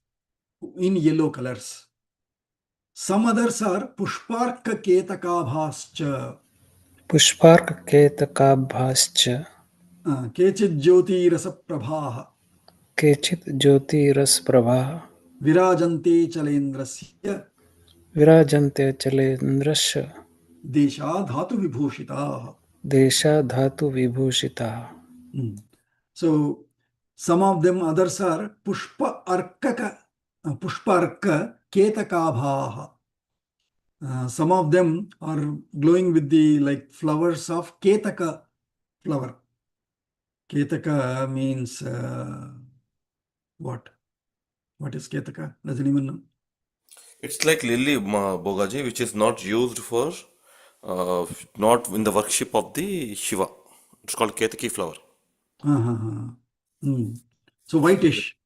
Speaker 1: in yellow colors. Some others are pushparka ketakabhascha.
Speaker 4: Pushparka ketakabhascha.
Speaker 1: Kechit jyoti rasa prabhaha.
Speaker 4: Kechit jyoti ras prabha.
Speaker 1: Virajante chalendrasya.
Speaker 4: Virajante chalendrasya.
Speaker 1: Desha dhatu vibhushitaha.
Speaker 4: Desha dhatu vibhushita.
Speaker 1: So some of them others are pushpa arka ketakabhaha. Some of them are glowing with the like flowers of ketaka flower. Ketaka means what? What is ketaka? Does anyone know?
Speaker 5: It's like lily, Bogaji, which is not used for, not in the worship of the Shiva. It's called Ketaki flower.
Speaker 1: So whitish.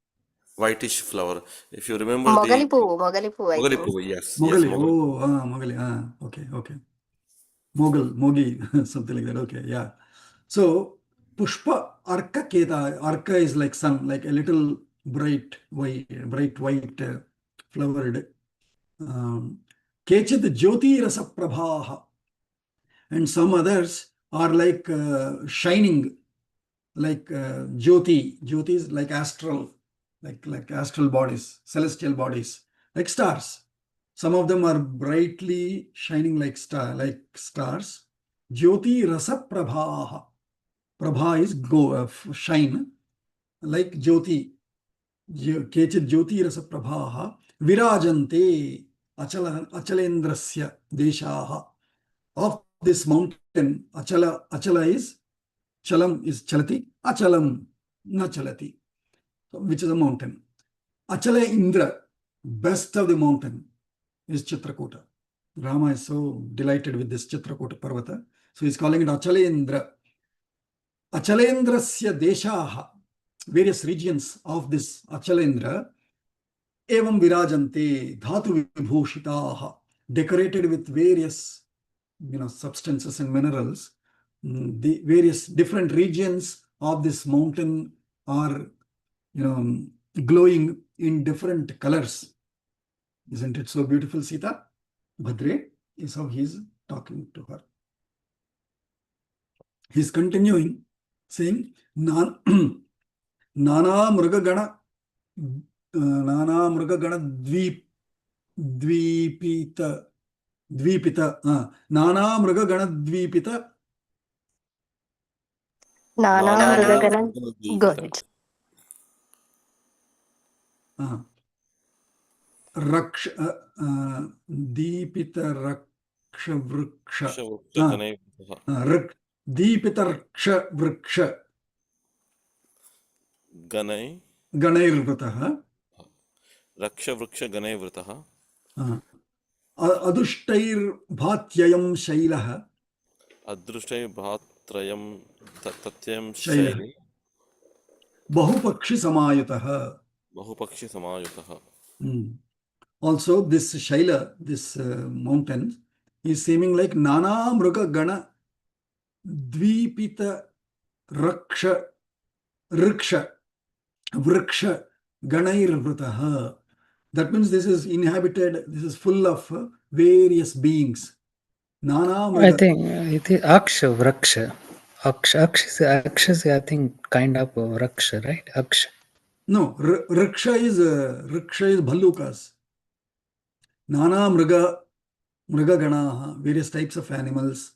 Speaker 5: whitish flower. If you remember
Speaker 2: Mogali
Speaker 5: the
Speaker 2: puvu, Mogali puvu, I
Speaker 5: Mogali
Speaker 2: think.
Speaker 5: puvu, yes,
Speaker 1: Mogali.
Speaker 5: Mogali.
Speaker 1: Mogali. Okay. Mogi, something like that. Okay, yeah. So Pushpa Arka Keta. Arka is like sun, like a little bright white, flowered. Kechid Jyoti Rasa Prabhaha. And some others are like shining, like Jyoti. Jyoti is like astral, like astral bodies, celestial bodies, like stars. Some of them are brightly shining like stars. Jyoti Rasa Prabhaha. Prabha is shine, like Jyoti. Kechit Jyoti Rasa Prabhaha. Virajante Achalendrasya Deshaha. Of this mountain, Achala is Chalam is Chalati, Achalam na Chalati, which is a mountain. Achala Indra, best of the mountain, is Chitrakuta. Rama is so delighted with this Chitrakuta Parvata. So he's calling it Achalendra. Achalendrasya Deshaha, various regions of this Achalendra, evam virajante dhatu vibhushitaha, decorated with various substances and minerals. The various different regions of this mountain are glowing in different colors. Isn't it so beautiful, Sita? Bhadre is how he's talking to her. He's continuing saying Nana Mrugagana Dvipita Nana Mrugagana Dvipita
Speaker 2: Nana
Speaker 5: Nana
Speaker 2: Mrugagana. Good.
Speaker 1: Raksh Deepita Raksha Vriksha Deepita Raksha Vriksha
Speaker 5: Ganai
Speaker 1: Ganairvrataha
Speaker 5: Rakshavruksha Ganai Vrataha
Speaker 1: Adushtair Bhatyayam Shailaha
Speaker 5: Adrushtai Bhatrayam Tatyam
Speaker 1: Shailaha
Speaker 5: Shaili
Speaker 1: Bahupakshi Samayataha.
Speaker 5: Bahupakshi Samayutaha.
Speaker 1: Also, this Shaila, this mountain, is seeming like Nana Mruga Gana Dvipita Raksha Riksha Vriksha Ganairvrataha. That means this is inhabited, this is full of various beings. Nana Mruga.
Speaker 4: I think it is Aksha Vraksha. Aksha is I think kind of Vraksha, right? Aksha.
Speaker 1: No, Riksha is Bhallukas. Nana Mruga Ganaha, various types of animals.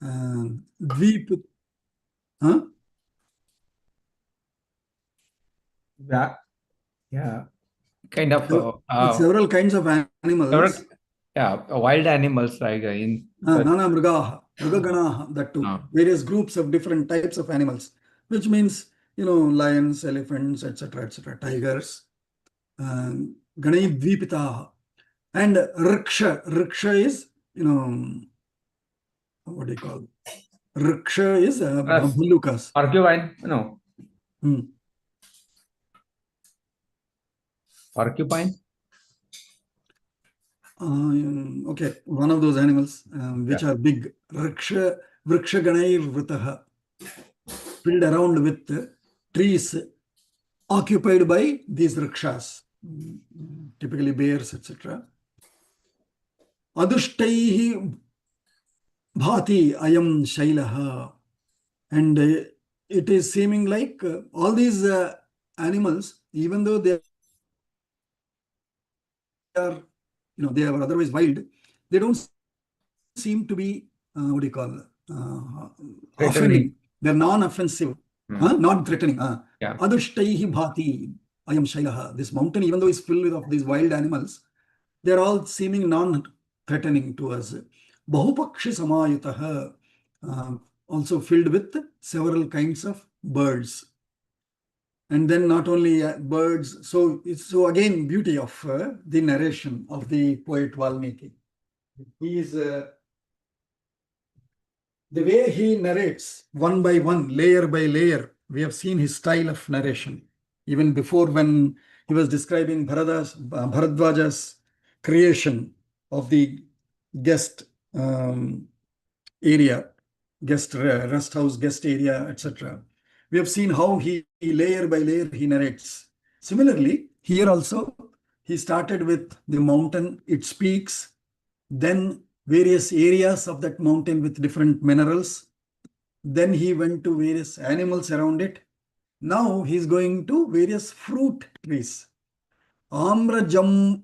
Speaker 1: Dvip. Huh?
Speaker 6: Yeah. Kind of
Speaker 1: Several kinds of animals.
Speaker 6: wild animals like in
Speaker 1: Nana Mrugaha, Mrugaganaha, that too. Various groups of different types of animals, which means, lions, elephants, etc., tigers. Ganai Dvipitaha. And Riksha is, what do you call it? Riksha is Bhallukas.
Speaker 6: porcupine, no. Porcupine?
Speaker 1: Okay, one of those animals which are big. Vriksha Ganair Vrataha, filled around with trees occupied by these rikshas, typically bears, etc. Adushtaihi bhati ayam shailaha. And it is seeming like all these animals, even though they are, they are otherwise wild, they don't seem to be, offending. They're non-offensive, not threatening. Adushtaihi bhati ayam shailaha. This mountain, even though it's filled with these wild animals, they're all seeming non-threatening to us. Bahupakshi samayutaha, also filled with several kinds of birds. And then not only birds, so again beauty of the narration of the poet Valmiki. He is the way he narrates one by one, layer by layer. We have seen his style of narration. Even before, when he was describing Bharadwaja's creation of the guest area, guest rest house, guest area, etc. We have seen how he layer by layer he narrates. Similarly, here also he started with the mountain, its peaks, then various areas of that mountain with different minerals. Then he went to various animals around it. Now he's going to various fruit trees. Amra jamba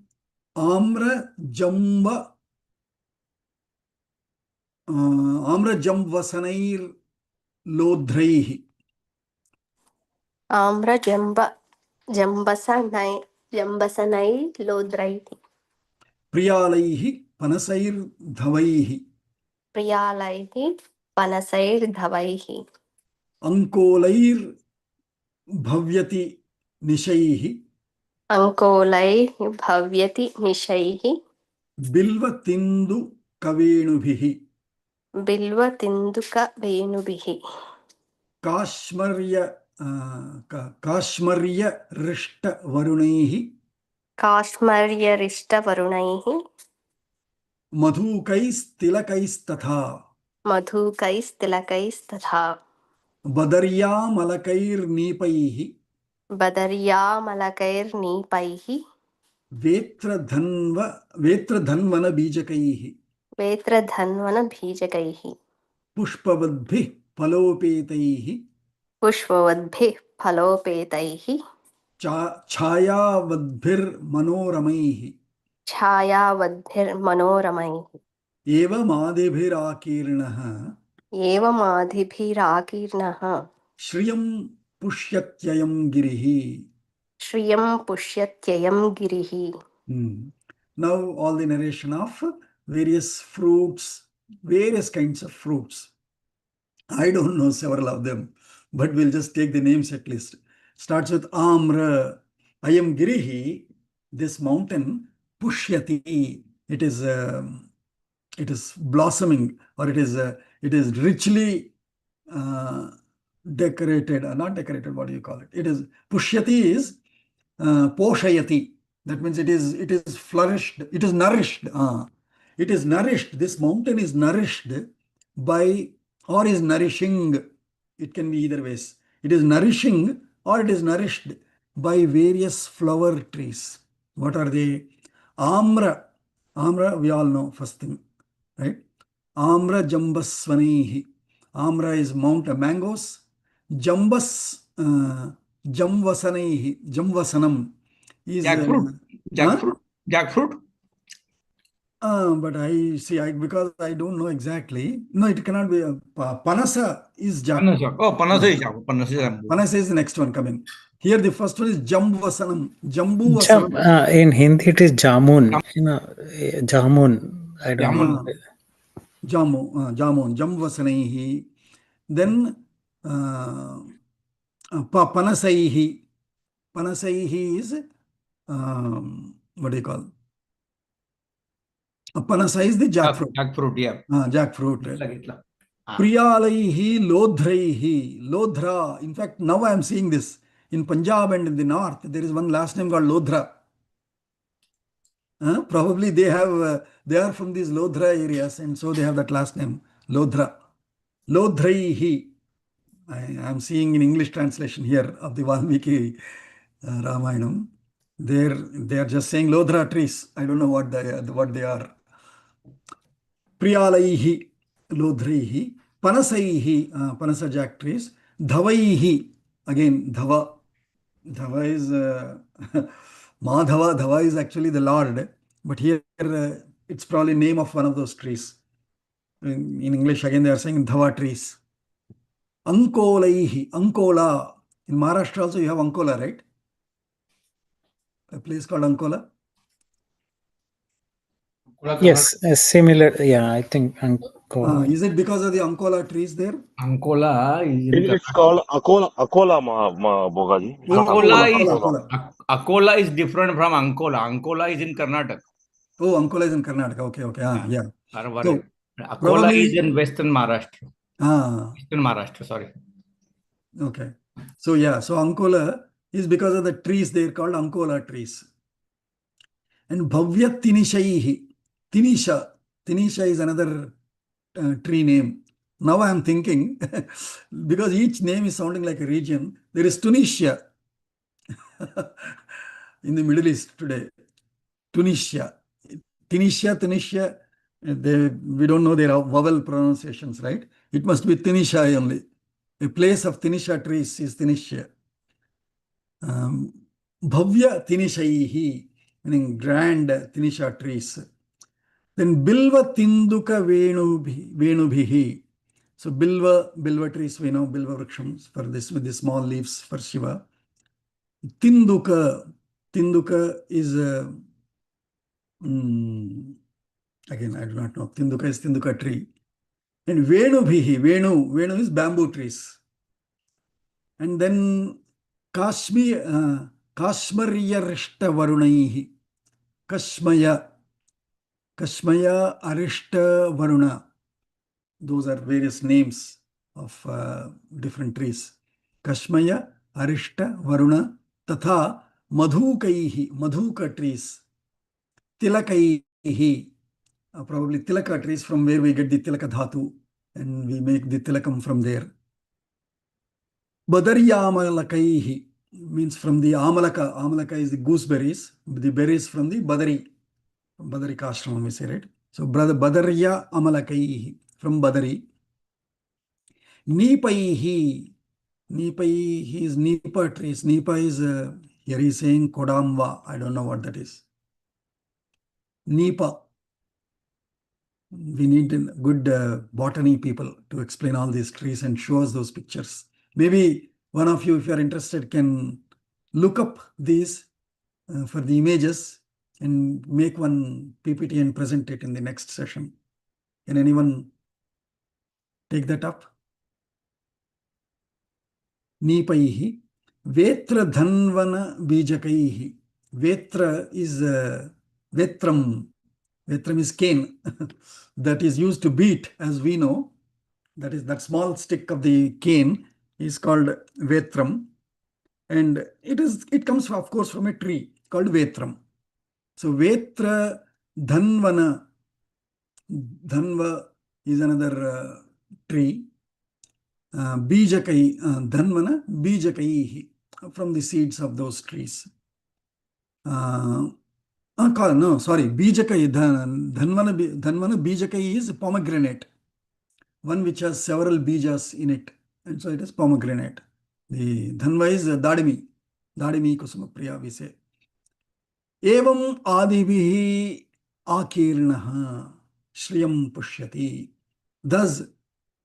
Speaker 1: आम्रजम्बसनैर् लोध्रैः
Speaker 2: जम्बसनैर्लोद्रैः
Speaker 1: प्रियालैः पनसैर्धवैः
Speaker 2: प्रियालैः पनसैर्धवैः
Speaker 1: अङ्कोलैर्भव्यति निशैः
Speaker 2: अङ्कोलैः भव्यति निशैः
Speaker 1: बिल्वतिन्दुकवेणुभिः
Speaker 2: बिल्वतिन्दुकवेणुभिः
Speaker 1: काश्मर्यरिष्टवरुणैः
Speaker 2: काश्मर्यरिष्टवरुणैः
Speaker 1: मधुकैस्तिलकैस्तथा
Speaker 2: मधुकैस्तिलकैस्तथा
Speaker 1: बदर्यामलकैर्नीपैः
Speaker 2: बदर्यामलकैर्नीपैः
Speaker 1: वेत्रधन्वनबीजकैः
Speaker 2: वेत्रधन्वनबीजकैः
Speaker 1: पुष्पवद्भिः फलोपेतैः
Speaker 2: पुष्पवद्भिः फलोपेतैः
Speaker 1: छायावद्भिर्मनोरमैः
Speaker 2: छायावद्भिर्मनोरमैः
Speaker 1: एवमादिभिराकीर्णः
Speaker 2: एवमादिभिराकीर्णः
Speaker 1: श्रियं पुष्यत्ययं गिरिः.
Speaker 2: श्रियं पुष्यत्ययं गिरिः.
Speaker 1: Now all the narration of various fruits, various kinds of fruits. I don't know several of them, but we'll just take the names at least. Starts with Amra, Ayam Girihi, this mountain, Pushyati, it is blossoming, or it is richly decorated, not decorated, what do you call it? It is, Pushyati is Poshayati. That means it is flourished, it is nourished. It is nourished, this mountain is nourished by, or is nourishing, it can be either ways. It is nourishing or it is nourished by various flower trees. What are they? Amra, we all know first thing, right? Amra jambasvanehi. Amra is mangoes. Jambas, jamvasanehi, jamvasanam is
Speaker 6: jackfruit.
Speaker 1: But I see, because I don't know exactly. No, it cannot be. Panasa is jackfruit.
Speaker 6: Panasa is jackfruit.
Speaker 1: Panasa is the next one coming. Here the first one is Jamvasanam. Jambuvasanam.
Speaker 4: In Hindi it is Jamun. Jamun. I don't know.
Speaker 1: Jamun. Jamvasanaihi. Then Panasaihi. Panasaihi is what do you call? Panasa is the jackfruit.
Speaker 6: Jackfruit, yeah.
Speaker 1: Jackfruit. Priyalaihi lodhraihi. Lodhra. In fact, now I am seeing this. In Punjab and in the north, there is one last name called Lodhra. Probably they are from these Lodhra areas, and so they have that last name, Lodhra. Lodhraihi. I am seeing in English translation here of the Valmiki Ramayanam. They are just saying Lodhra trees. I don't know what they are. Priyalaihi, Lodhraihi, Panasaihi, Panasa jack trees, Dhavaihi, again Dhava. Dhava is Madhava. Dhava is actually the Lord, but here it's probably name of one of those trees. In English, again, they are saying Dhava trees. Ankolaihi, Ankola. In Maharashtra also you have Ankola, right? A place called Ankola.
Speaker 4: Yes, similar. Yeah, I think Ankola.
Speaker 1: Is it because of the Ankola trees there?
Speaker 6: Ankola is
Speaker 5: It's called Akola, Bogaji.
Speaker 6: Akola is different from Ankola. Ankola is in Karnataka.
Speaker 1: Oh, Ankola is in Karnataka. Okay. Yeah.
Speaker 6: So, Akola is in Western Maharashtra. Eastern Maharashtra, sorry.
Speaker 1: Okay. So yeah, so Ankola, is because of the trees. They are called Ankola trees. And Bhavya Tinishaihi. Tinisha is another tree name. Now I am thinking, because each name is sounding like a region, there is Tunisia in the Middle East today. Tunisia. Tunisia, we don't know their vowel pronunciations, right? It must be Tunisia only. A place of Tunisia trees is Tunisia. Bhavya Tinishaihi, meaning grand Tunisia trees. Then Bilva Tinduka Venubhihi. So Bilva trees, we know Bilva Vrikshams for this with the small leaves for Shiva. Tinduka is again, I do not know. Tinduka is Tinduka tree. And Venu is bamboo trees. And then Kashmiriya Rishta Varunaihi. Kashmaya Arishta Varuna. Those are various names of different trees. Kashmaya Arishta Varuna Tatha Madhuka trees. Tilakaihi. Probably tilaka trees, from where we get the tilaka dhatu, and we make the tilakam from there. Badaryamalakaihi means from the amalaka. Amalaka is the gooseberries, the berries from the Badari Kashrama, we say, right? So Badarya Amalakaihi from Badari. Nipaihi is Nipa trees. Nipa is here he is saying Kodamva. I don't know what that is. Nipa. We need good botany people to explain all these trees and show us those pictures. Maybe one of you, if you are interested, can look up these for the images and make one PPT and present it in the next session. Can anyone take that up? Nipaihi. Vetra Dhanvana Bijakaihi. Vetra is Vetram. Vetram is cane that is used to beat, as we know. That is, that small stick of the cane is called Vetram. And it comes, of course, from a tree called Vetram. So Vetra Dhanvana. Dhanva is another tree. Bijakai, Dhanvana Bijakai, from the seeds of those trees. No, sorry, Bijakai, Dhanvana Bijakai is pomegranate, one which has several bijas in it, and so it is pomegranate. The Dhanva is Dadimi Kusumapriya, we say. Evam Adibihi Akirnaha Shriyam Pushyati. Thus,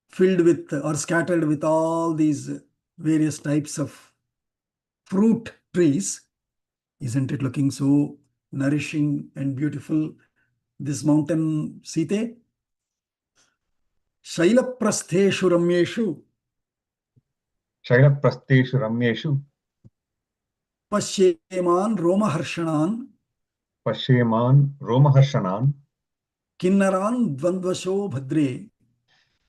Speaker 1: filled with or scattered with all these various types of fruit trees, isn't it looking so nourishing and beautiful, this mountain Site? Shailaprastheshu Ramyeshu
Speaker 3: Shailaprastheshu Ramyeshu
Speaker 1: Pashyeman Romaharshanan
Speaker 3: Romaharshanan
Speaker 1: Kinnaran Dvandvasho Bhadre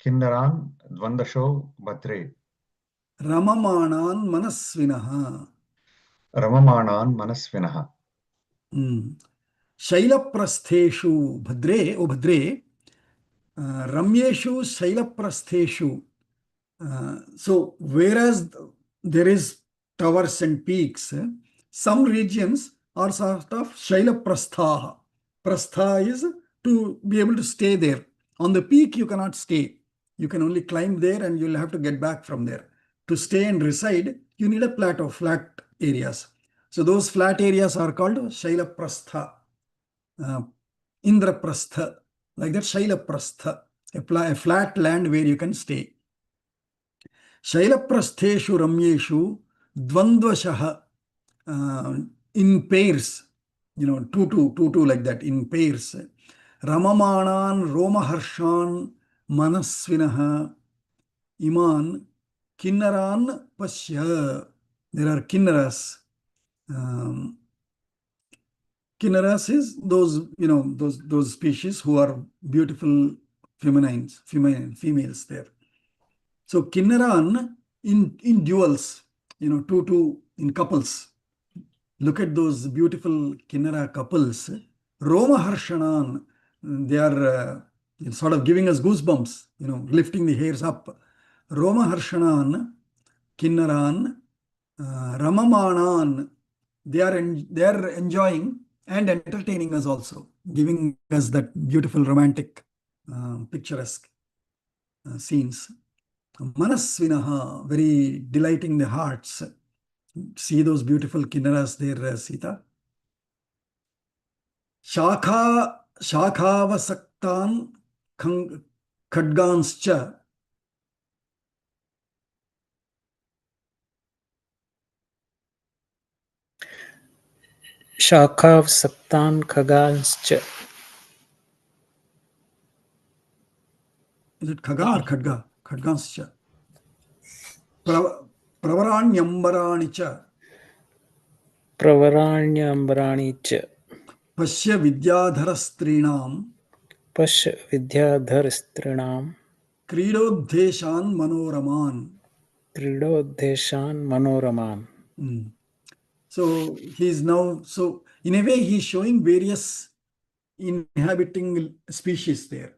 Speaker 3: Kinnaran Dvandasho Bhadre
Speaker 1: Ramamanan Manasvinaha.
Speaker 3: Ramamanan Manasvinaha.
Speaker 1: Shailaprastheshu Bhadre, O Bhadre, Ramyeshu Shailaprastheshu. So, whereas there is towers and peaks, some regions are sort of Shailaprastha. Prastha is to be able to stay there. On the peak, you cannot stay. You can only climb there and you'll have to get back from there. To stay and reside, you need a plateau, flat areas. So those flat areas are called Shailaprastha, Indraprastha, like that Shailaprastha, a flat land where you can stay. Shailaprastheshu Ramyeshu Dvandvashaha, in pairs, two like that, in pairs. Ramamanan Romaharshan Manasvinaha Iman Kinnaran Pashya. There are Kinnaras. Kinnaras is those, those species who are beautiful females there. So Kinnaran in duels, two in couples. Look at those beautiful Kinnara couples. Roma Harshanan, they are sort of giving us goosebumps, lifting the hairs up. Roma Harshanan, Kinnaran, Ramamanan, they are enjoying and entertaining us also, giving us that beautiful romantic, picturesque scenes. Manasvinaha, very delighting the hearts. See those beautiful kinnaras there, Sita. Shakhavasaktan khadganscha.
Speaker 4: Shakav Saptan Khaganscha.
Speaker 1: Is it Khaga or Khadga? Khadganscha. Pravaranyambaranicha.
Speaker 4: Pravaranyambranicha.
Speaker 1: Pashya vidyadharastrinam.
Speaker 4: Pash Vidyadharstrinam.
Speaker 1: Kridodheshan manoraman.
Speaker 4: Kridodheshan Manoraman.
Speaker 1: So he's now, so in a way he's showing various inhabiting species there.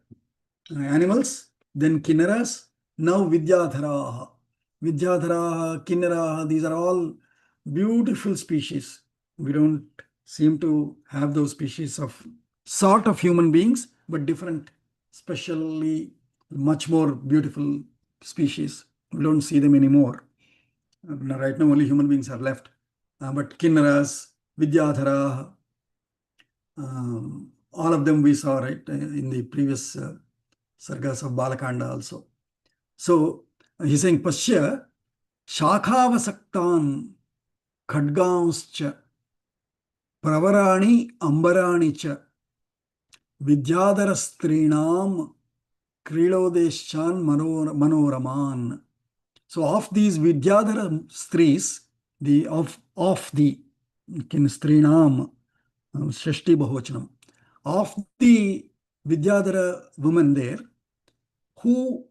Speaker 1: Animals, then kinnaras, now vidyadharaha. Vidyadharaha, kinnaraha, these are all beautiful species. We don't seem to have those species of sort of human beings, but different, especially much more beautiful species. We don't see them anymore. Right now only human beings are left. But kinnaras, vidyadharaha, all of them we saw, right, in the previous sargas of Balakanda also. So he's saying, Pashya Shakhavasaktan Khadganscha Pravarani Ambarani cha Vidyadharastrinam Krilodeshan Manoraman. So of these Vidyadhara stris, of the Strinam, Shashti Bahochanam, of the Vidyadhara women there who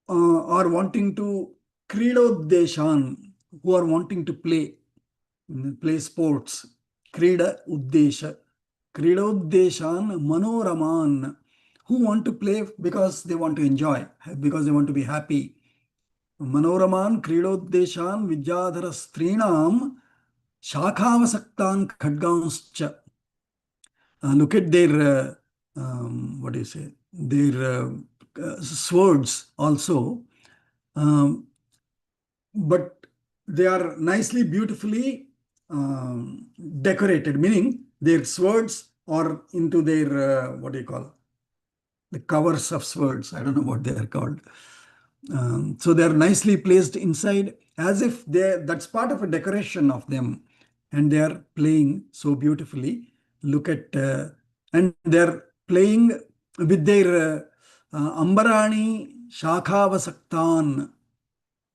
Speaker 1: are wanting to Kridodeshan, who are wanting to play sports. Krida Uddesha. Kridodeshan Manoraman, who want to play because they want to enjoy, because they want to be happy. Manoraman Kridodeshan Vidyadhara Strinam Shakhavasaktan Khadganscha. Look at their, what do you say, their swords also. But they are nicely, beautifully decorated, meaning their swords are into their, what do you call, the covers of swords. I don't know what they are called. So they are nicely placed inside as if that's part of a decoration of them. And they are playing so beautifully. Look at, and they're playing with their Ambarani Shakhavasaktan.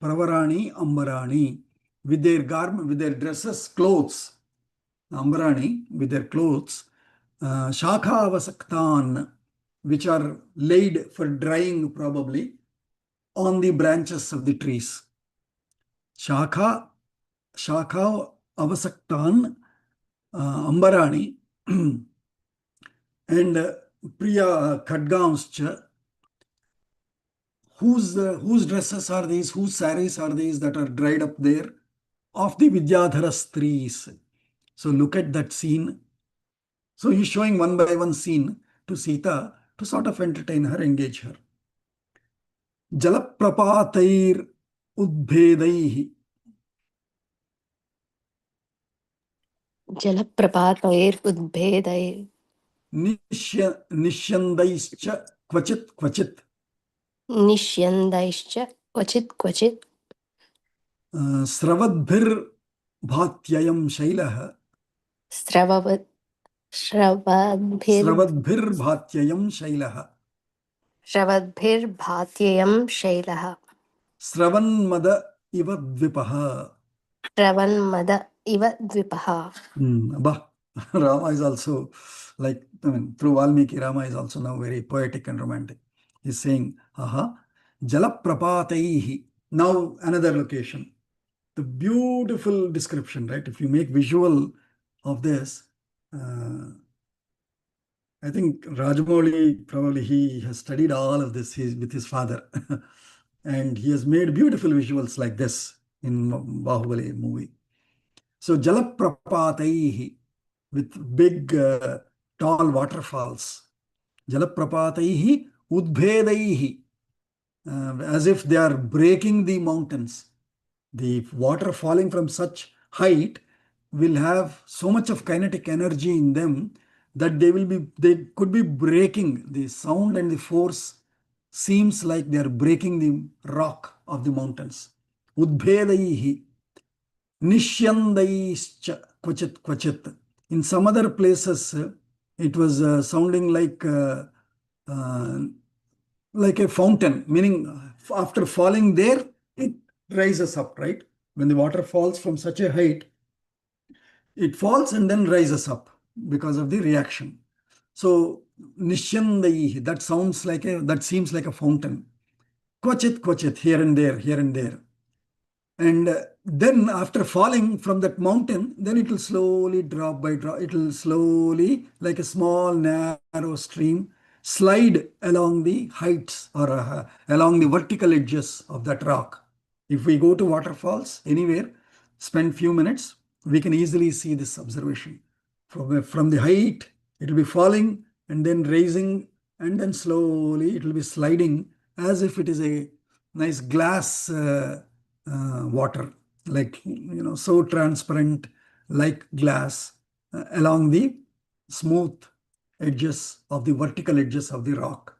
Speaker 1: Pravarani, Ambarani, with their garment, with their dresses, clothes, Ambarani, with their clothes, Shakha Avasaktan, which are laid for drying probably on the branches of the trees. Shakha Avasaktan, Ambarani, and Priya Khadganscha. Whose dresses are these? Whose saris are these that are dried up there? Of the Vidyadhara Stris. So look at that scene. So he's showing one by one scene to Sita to sort of entertain her, engage her. Jalaprapatair udbhedaihi.
Speaker 2: जलप्रपातैर् उद्भेदैः
Speaker 1: Nishyandaischa kvachit kvachit.
Speaker 2: निष्यन्दैश्च क्वचित् क्वचित्
Speaker 1: Sravadbhir bhatyayam shailaha.
Speaker 2: स्रववत्
Speaker 1: Sravadbhir bhatyayam shailaha.
Speaker 2: श्रवद्भिर्भात्ययं शैलः
Speaker 1: Sravanmada iva dvipaha.
Speaker 2: श्रवन्मद इव द्विपः.
Speaker 1: Rama is also like, through Valmiki, Rama is also now very poetic and romantic. He's saying, Jalaprapataihi. Now another location. the beautiful description, right? If you make visual of this, I think Rajamouli, probably he has studied all of this with his father. And he has made beautiful visuals like this in Bahubali movie. So Jalaprapataihi, with big tall waterfalls. Jalaprapataihi udbhedaihi, as if they are breaking the mountains. The water falling from such height will have so much of kinetic energy in them that they could be breaking. The sound and the force seems like they are breaking the rock of the mountains. Udbhedaihi, Nishyandaischcha kvachit kvachit. In some other places, it was sounding like a fountain, meaning after falling there, it rises up, right? When the water falls from such a height, it falls and then rises up because of the reaction. So Nishyandaihi, that seems like a fountain. Kvachit kvachit, here and there, here and there. And then after falling from that mountain, then it will slowly drop by drop. It will slowly, like a small narrow stream, slide along the heights or along the vertical edges of that rock. If we go to waterfalls anywhere, spend few minutes, we can easily see this observation. From the height, it will be falling and then raising, and then slowly it will be sliding as if it is a nice glass water, like, so transparent like glass along the smooth edges of the vertical edges of the rock.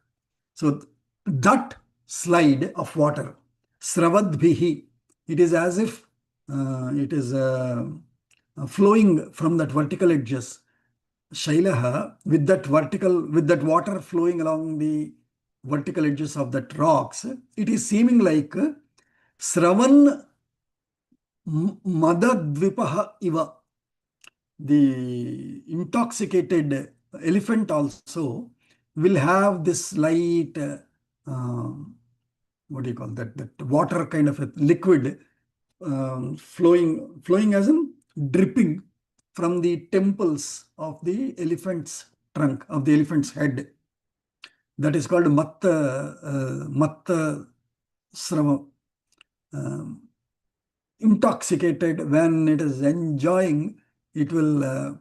Speaker 1: So that slide of water, sravadbhihi, it is as if it is flowing from that vertical edges. Shailaha, with that water flowing along the vertical edges of that rocks, it is seeming like Sravan Madadvipaha iva. The intoxicated elephant also will have this light, what do you call that? That water kind of a liquid flowing as in dripping from the temples of the elephant's trunk, of the elephant's head. That is called Matta Srava. Intoxicated, when it is enjoying, it will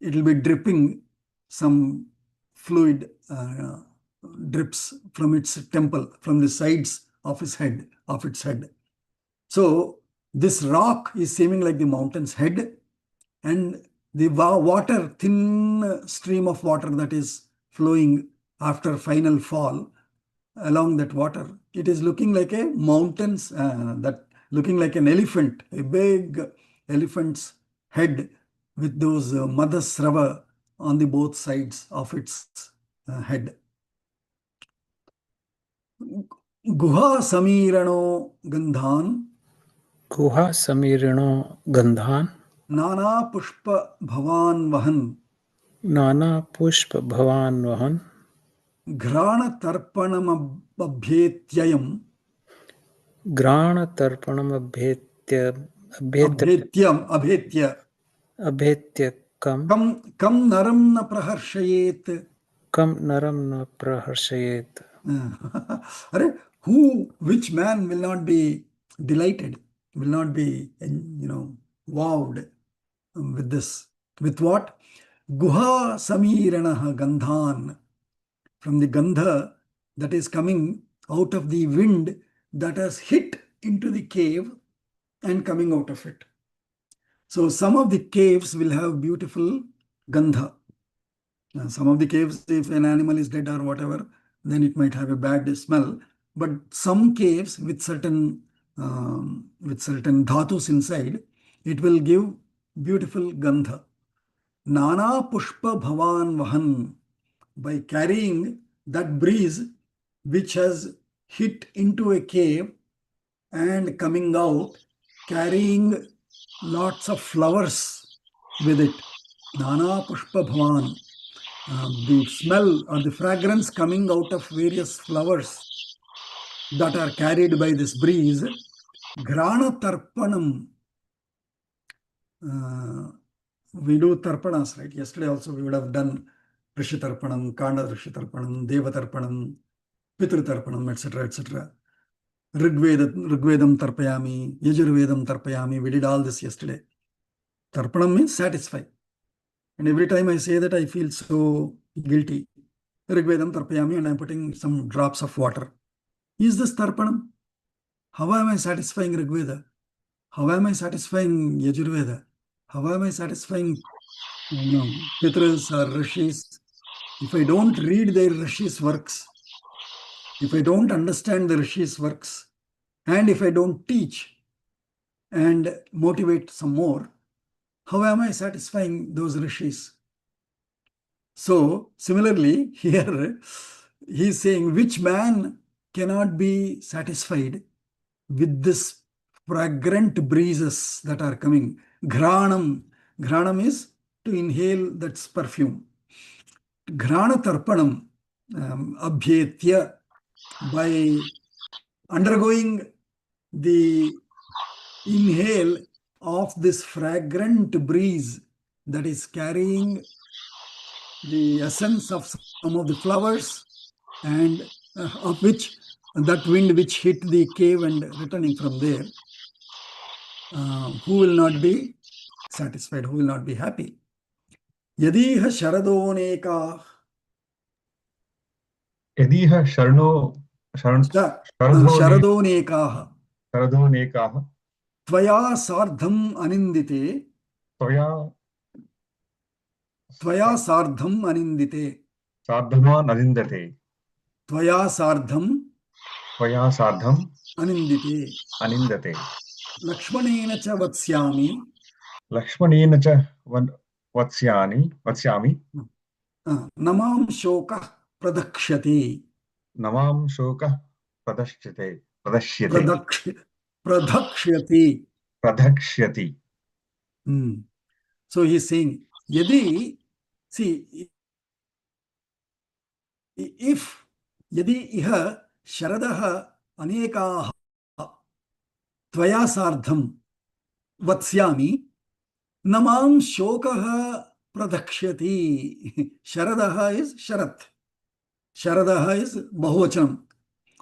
Speaker 1: be dripping some fluid, drips from its temple, from the sides of its head. So this rock is seeming like the mountain's head, and the water, thin stream of water that is flowing after final fall along that water, it is looking like a mountain's, looking like an elephant, a big elephant's head with those madasrava on the both sides of its head. Guha samirano gandhan.
Speaker 4: Guha samirano gandhan.
Speaker 1: Nana pushpa bhavan vahan.
Speaker 4: Nana pushpa bhavan vahan.
Speaker 1: Grana tarpanam abhyetyayam.
Speaker 4: Grana tarpanam abhetya kam
Speaker 1: Naram na praharshayet.
Speaker 4: Kam naram na praharshayet.
Speaker 1: Which man will not be delighted, will not be, wowed with this? With what? Guha samiranaha gandhan. From the gandha that is coming out of the wind that has hit into the cave and coming out of it. So some of the caves will have beautiful gandha. Some of the caves, if an animal is dead or whatever, then it might have a bad smell. But some caves with certain dhatus inside, it will give beautiful gandha. Nana pushpa bhavan vahan. By carrying that breeze which has hit into a cave and coming out, carrying lots of flowers with it. Nana pushpa bhavan. The smell or the fragrance coming out of various flowers that are carried by this breeze. Grana Tarpanam. We do Tarpanas, right? Yesterday also we would have done Rishi Tarpanam, Kanda Rishi Tarpanam, Deva Tarpanam, Pitru Tarpanam, etc., etc. Rigvedam Tarpayami, Yajurvedam Tarpayami. We did all this yesterday. Tarpanam means satisfy. And every time I say that, I feel so guilty. Rigvedam Tarpayami, and I'm putting some drops of water. Is this Tarpanam? How am I satisfying Rigveda? How am I satisfying Yajurveda? How am I satisfying Pitras or Rishis? If I don't read their Rishis' works, if I don't understand the Rishis' works, and if I don't teach and motivate some more, how am I satisfying those Rishis? So, similarly, here he's saying, which man cannot be satisfied with this fragrant breezes that are coming? Granam. Granam is to inhale that's perfume. Grana Tarpanam, Abhyetya, by undergoing the inhale of this fragrant breeze that is carrying the essence of some of the flowers, and of which that wind which hit the cave and returning from there, who will not be satisfied, who will not be happy? Yadiha sharadoneka.
Speaker 3: यदीह
Speaker 1: Sharadonekaha.
Speaker 3: शरदोनेकाः
Speaker 1: Tvaya sardham anindite.
Speaker 3: त्वया
Speaker 1: Tvaya sardham anindite.
Speaker 3: सार्धमान् अनिन्दते
Speaker 1: Tvaya sardham
Speaker 3: त्वया सार्धम्
Speaker 1: anindite.
Speaker 3: अनिन्दते
Speaker 1: Lakshmanena cha vatsyami.
Speaker 3: लक्ष्मणेन च वत्स्यामि
Speaker 1: Namam shoka pradakshati.
Speaker 3: नमां शोकः प्रदक्ष्यते
Speaker 1: Pradakshati.
Speaker 3: प्रधक्ष्यति
Speaker 1: So he's saying, Yadi, see, if Yadi iha sharadaha anekaha tvaya sardham vatsyami namam shokaha pradakshati. Sharadaha is sharat. Sharadaha is bahuvachanam.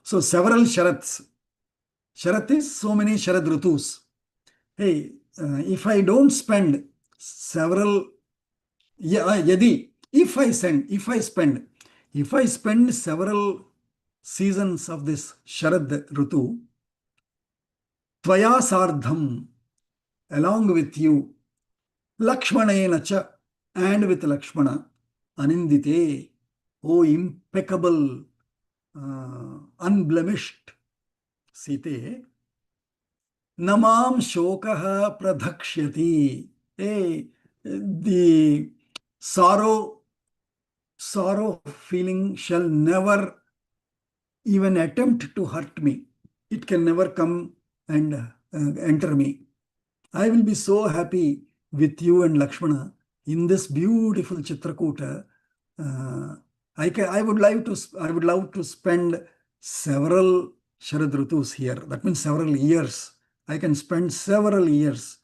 Speaker 1: So several sharats. Sharat is so many sharad rutus. Hey, if I don't spend several, yadi, if I spend several seasons of this Sharad Rutu, Tvaya Sardham, along with you, Lakshmanena cha, and with Lakshmana, Anindite, O impeccable, unblemished Site, Namam Shokaha Pradhakshyati. Hey, the sorrow feeling shall never even attempt to hurt me. It can never come and enter me. I will be so happy with you and Lakshmana in this beautiful Chitrakuta. I would love to spend several Sharad Rutus here. That means several years. I can spend several years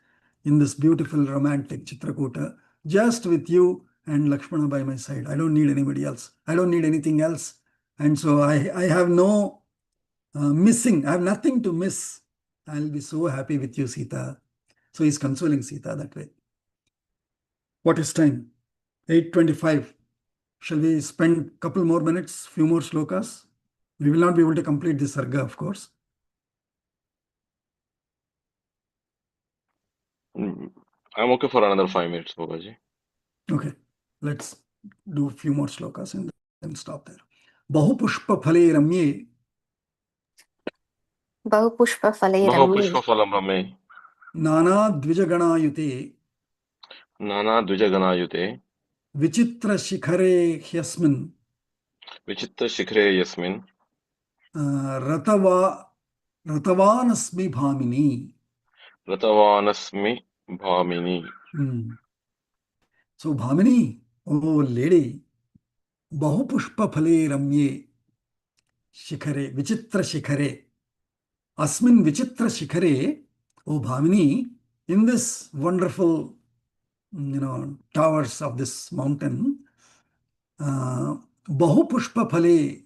Speaker 1: in this beautiful romantic Chitrakuta just with you and Lakshmana by my side. I don't need anybody else. I don't need anything else. And so I have no missing. I have nothing to miss. I'll be so happy with you, Sita. So he's consoling Sita that way. What is time? 8:25. Shall we spend a couple more minutes, few more shlokas? We will not be able to complete this sarga, of course.
Speaker 5: I'm okay for another 5 minutes, Bogaji.
Speaker 1: Okay, let's do a few more shlokas and then stop there. Bahupushpa phale ramye.
Speaker 2: बहुपुष्पफले रम्ये
Speaker 5: Bahupushpafalam Rame,
Speaker 1: Nana dvijaganayute.
Speaker 5: Nana Dvijaganayute,
Speaker 1: Vichitra shikhare hyasmin.
Speaker 5: Vichitra Shikhre Yasmin,
Speaker 1: Ratavanasmi bhamini.
Speaker 5: Ratavanasmi Bhamini.
Speaker 1: So Bhamini, oh lady, Bahupushpa phale ramye shikhare, Vichitra shikhare. Asmin Vichitra Shikhare, O Bhavini, in this wonderful, towers of this mountain, Bahu Pushpa Phale,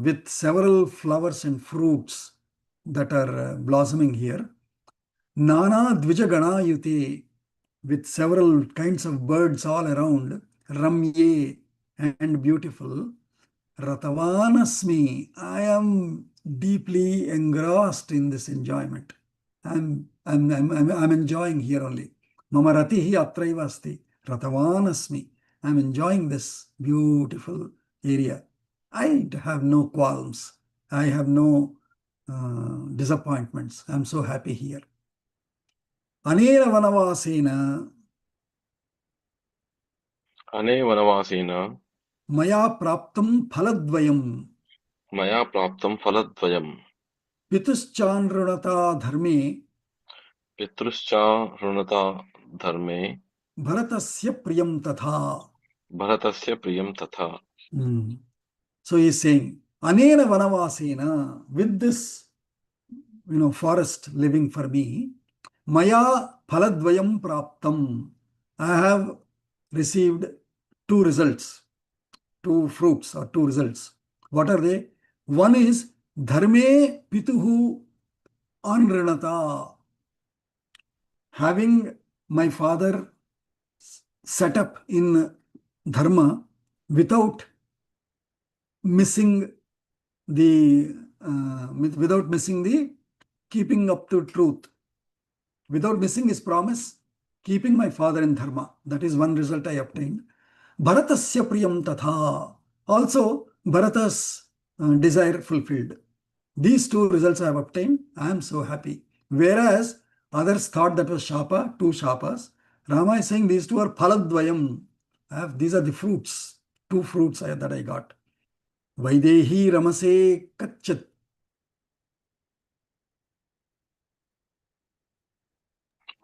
Speaker 1: with several flowers and fruits that are blossoming here. Nana Dvijagana Yuti, with several kinds of birds all around, Ramye and beautiful. Ratavanasmi, I am deeply engrossed in this enjoyment. I'm enjoying here only. Mama ratihi atraiva asti. Ratavanasmi. I'm enjoying this beautiful area. I have no qualms. I have no disappointments. I'm so happy here. Anera vanavasena
Speaker 5: Ane vanavasena
Speaker 1: maya praptam phaladvayam
Speaker 5: maya praptam phaladvayam
Speaker 1: pituschanranata dharme
Speaker 5: pitruscha runata dharme
Speaker 1: bharatasya priyam tatha.
Speaker 5: bharatasya priyam tatha.
Speaker 1: So he is saying, Anena vanavasena, with this, forest living for me, maya phaladvayam praptam. I have received two results, two fruits or two results. What are they? One is dharme pituhu anrinata. Having my father set up in dharma without missing the keeping up to truth, without missing his promise, keeping my father in dharma. That is one result I obtained. Bharatasya priyam tatha. Also, Bharata's desire fulfilled. These two results I have obtained. I am so happy. Whereas others thought that was shapa, two shapas. Rama is saying these two are phaladvayam. These are the fruits, two fruits that I got. Vaidehi ramase kachit.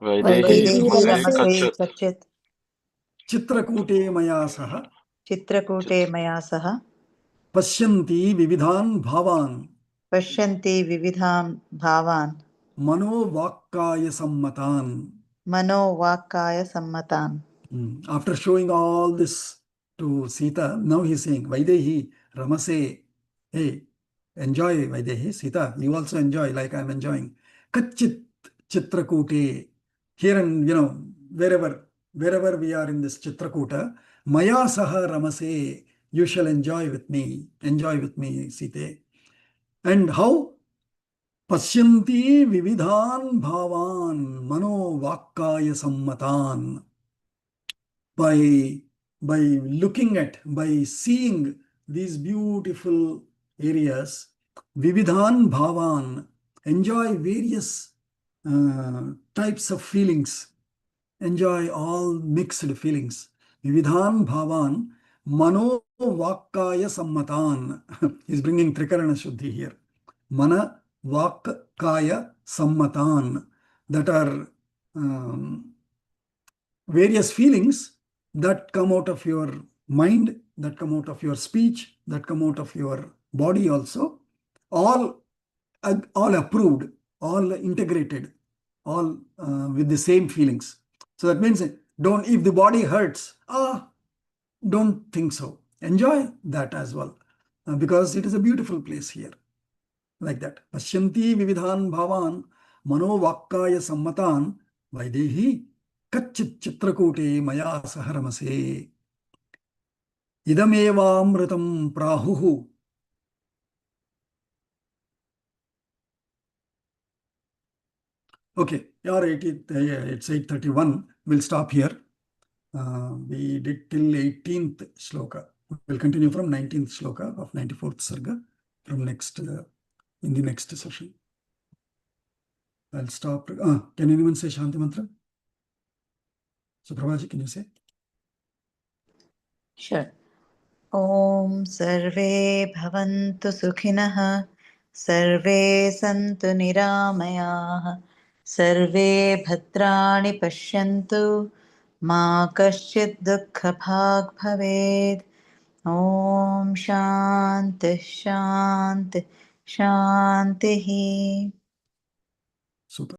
Speaker 5: Vaidehi
Speaker 2: Vaidehi
Speaker 5: ramase
Speaker 2: ramase
Speaker 5: kachat
Speaker 7: कच्चित्
Speaker 1: Chitrakote maya saha
Speaker 7: चित्रकूटे मया सह
Speaker 1: pashyanti vividhan bhavan
Speaker 7: पश्यन्ति विविधां भावान्
Speaker 1: mano vakkaya sammatan.
Speaker 7: मनोवाक्काय सम्मतान्.
Speaker 1: After showing all this to Sita, now he is saying, Vaidehi ramase, hey, enjoy Vaidehi, Sita, you also enjoy like I am enjoying. Kachit Chitrakote, here and wherever we are in this Chitrakuta, Maya Saha Ramase, you shall enjoy with me, Sita. And how? Pashyanti vividhan bhavan mano vakkaya sammatan. By looking at, by seeing these beautiful areas, vividhan bhavan, enjoy various types of feelings, enjoy all mixed feelings. Vividhan bhavan mano vakkaya sammatan. He's bringing Trikarana Shuddhi here. Mana vakkaya sammatan, that are various feelings that come out of your mind, that come out of your speech, that come out of your body also, all approved, all integrated, all with the same feelings. So that means if the body hurts, don't think so. Enjoy that as well, because it is a beautiful place here. Like that. Pashyanti vividhan bhavan mano vakkaya sammatan vaidehi kachit chitrakote maya saharamase. Idamevamritam prahuhu. Okay, it's 8:31. We'll stop here. We did till 18th shloka. We'll continue from 19th shloka of 94th sarga from in the next session. I'll stop. Can anyone say Shanti Mantra? So Prabhaji, can you say?
Speaker 7: Sure. ॐ सर्वे भवन्तु सुखिनः सर्वे सन्तु निरामयाः सर्वे भद्राणि पश्यन्तु मा कश्चित् दुःखभाग् भवेत् ॐ शान्तिः शान्तिः शान्तिः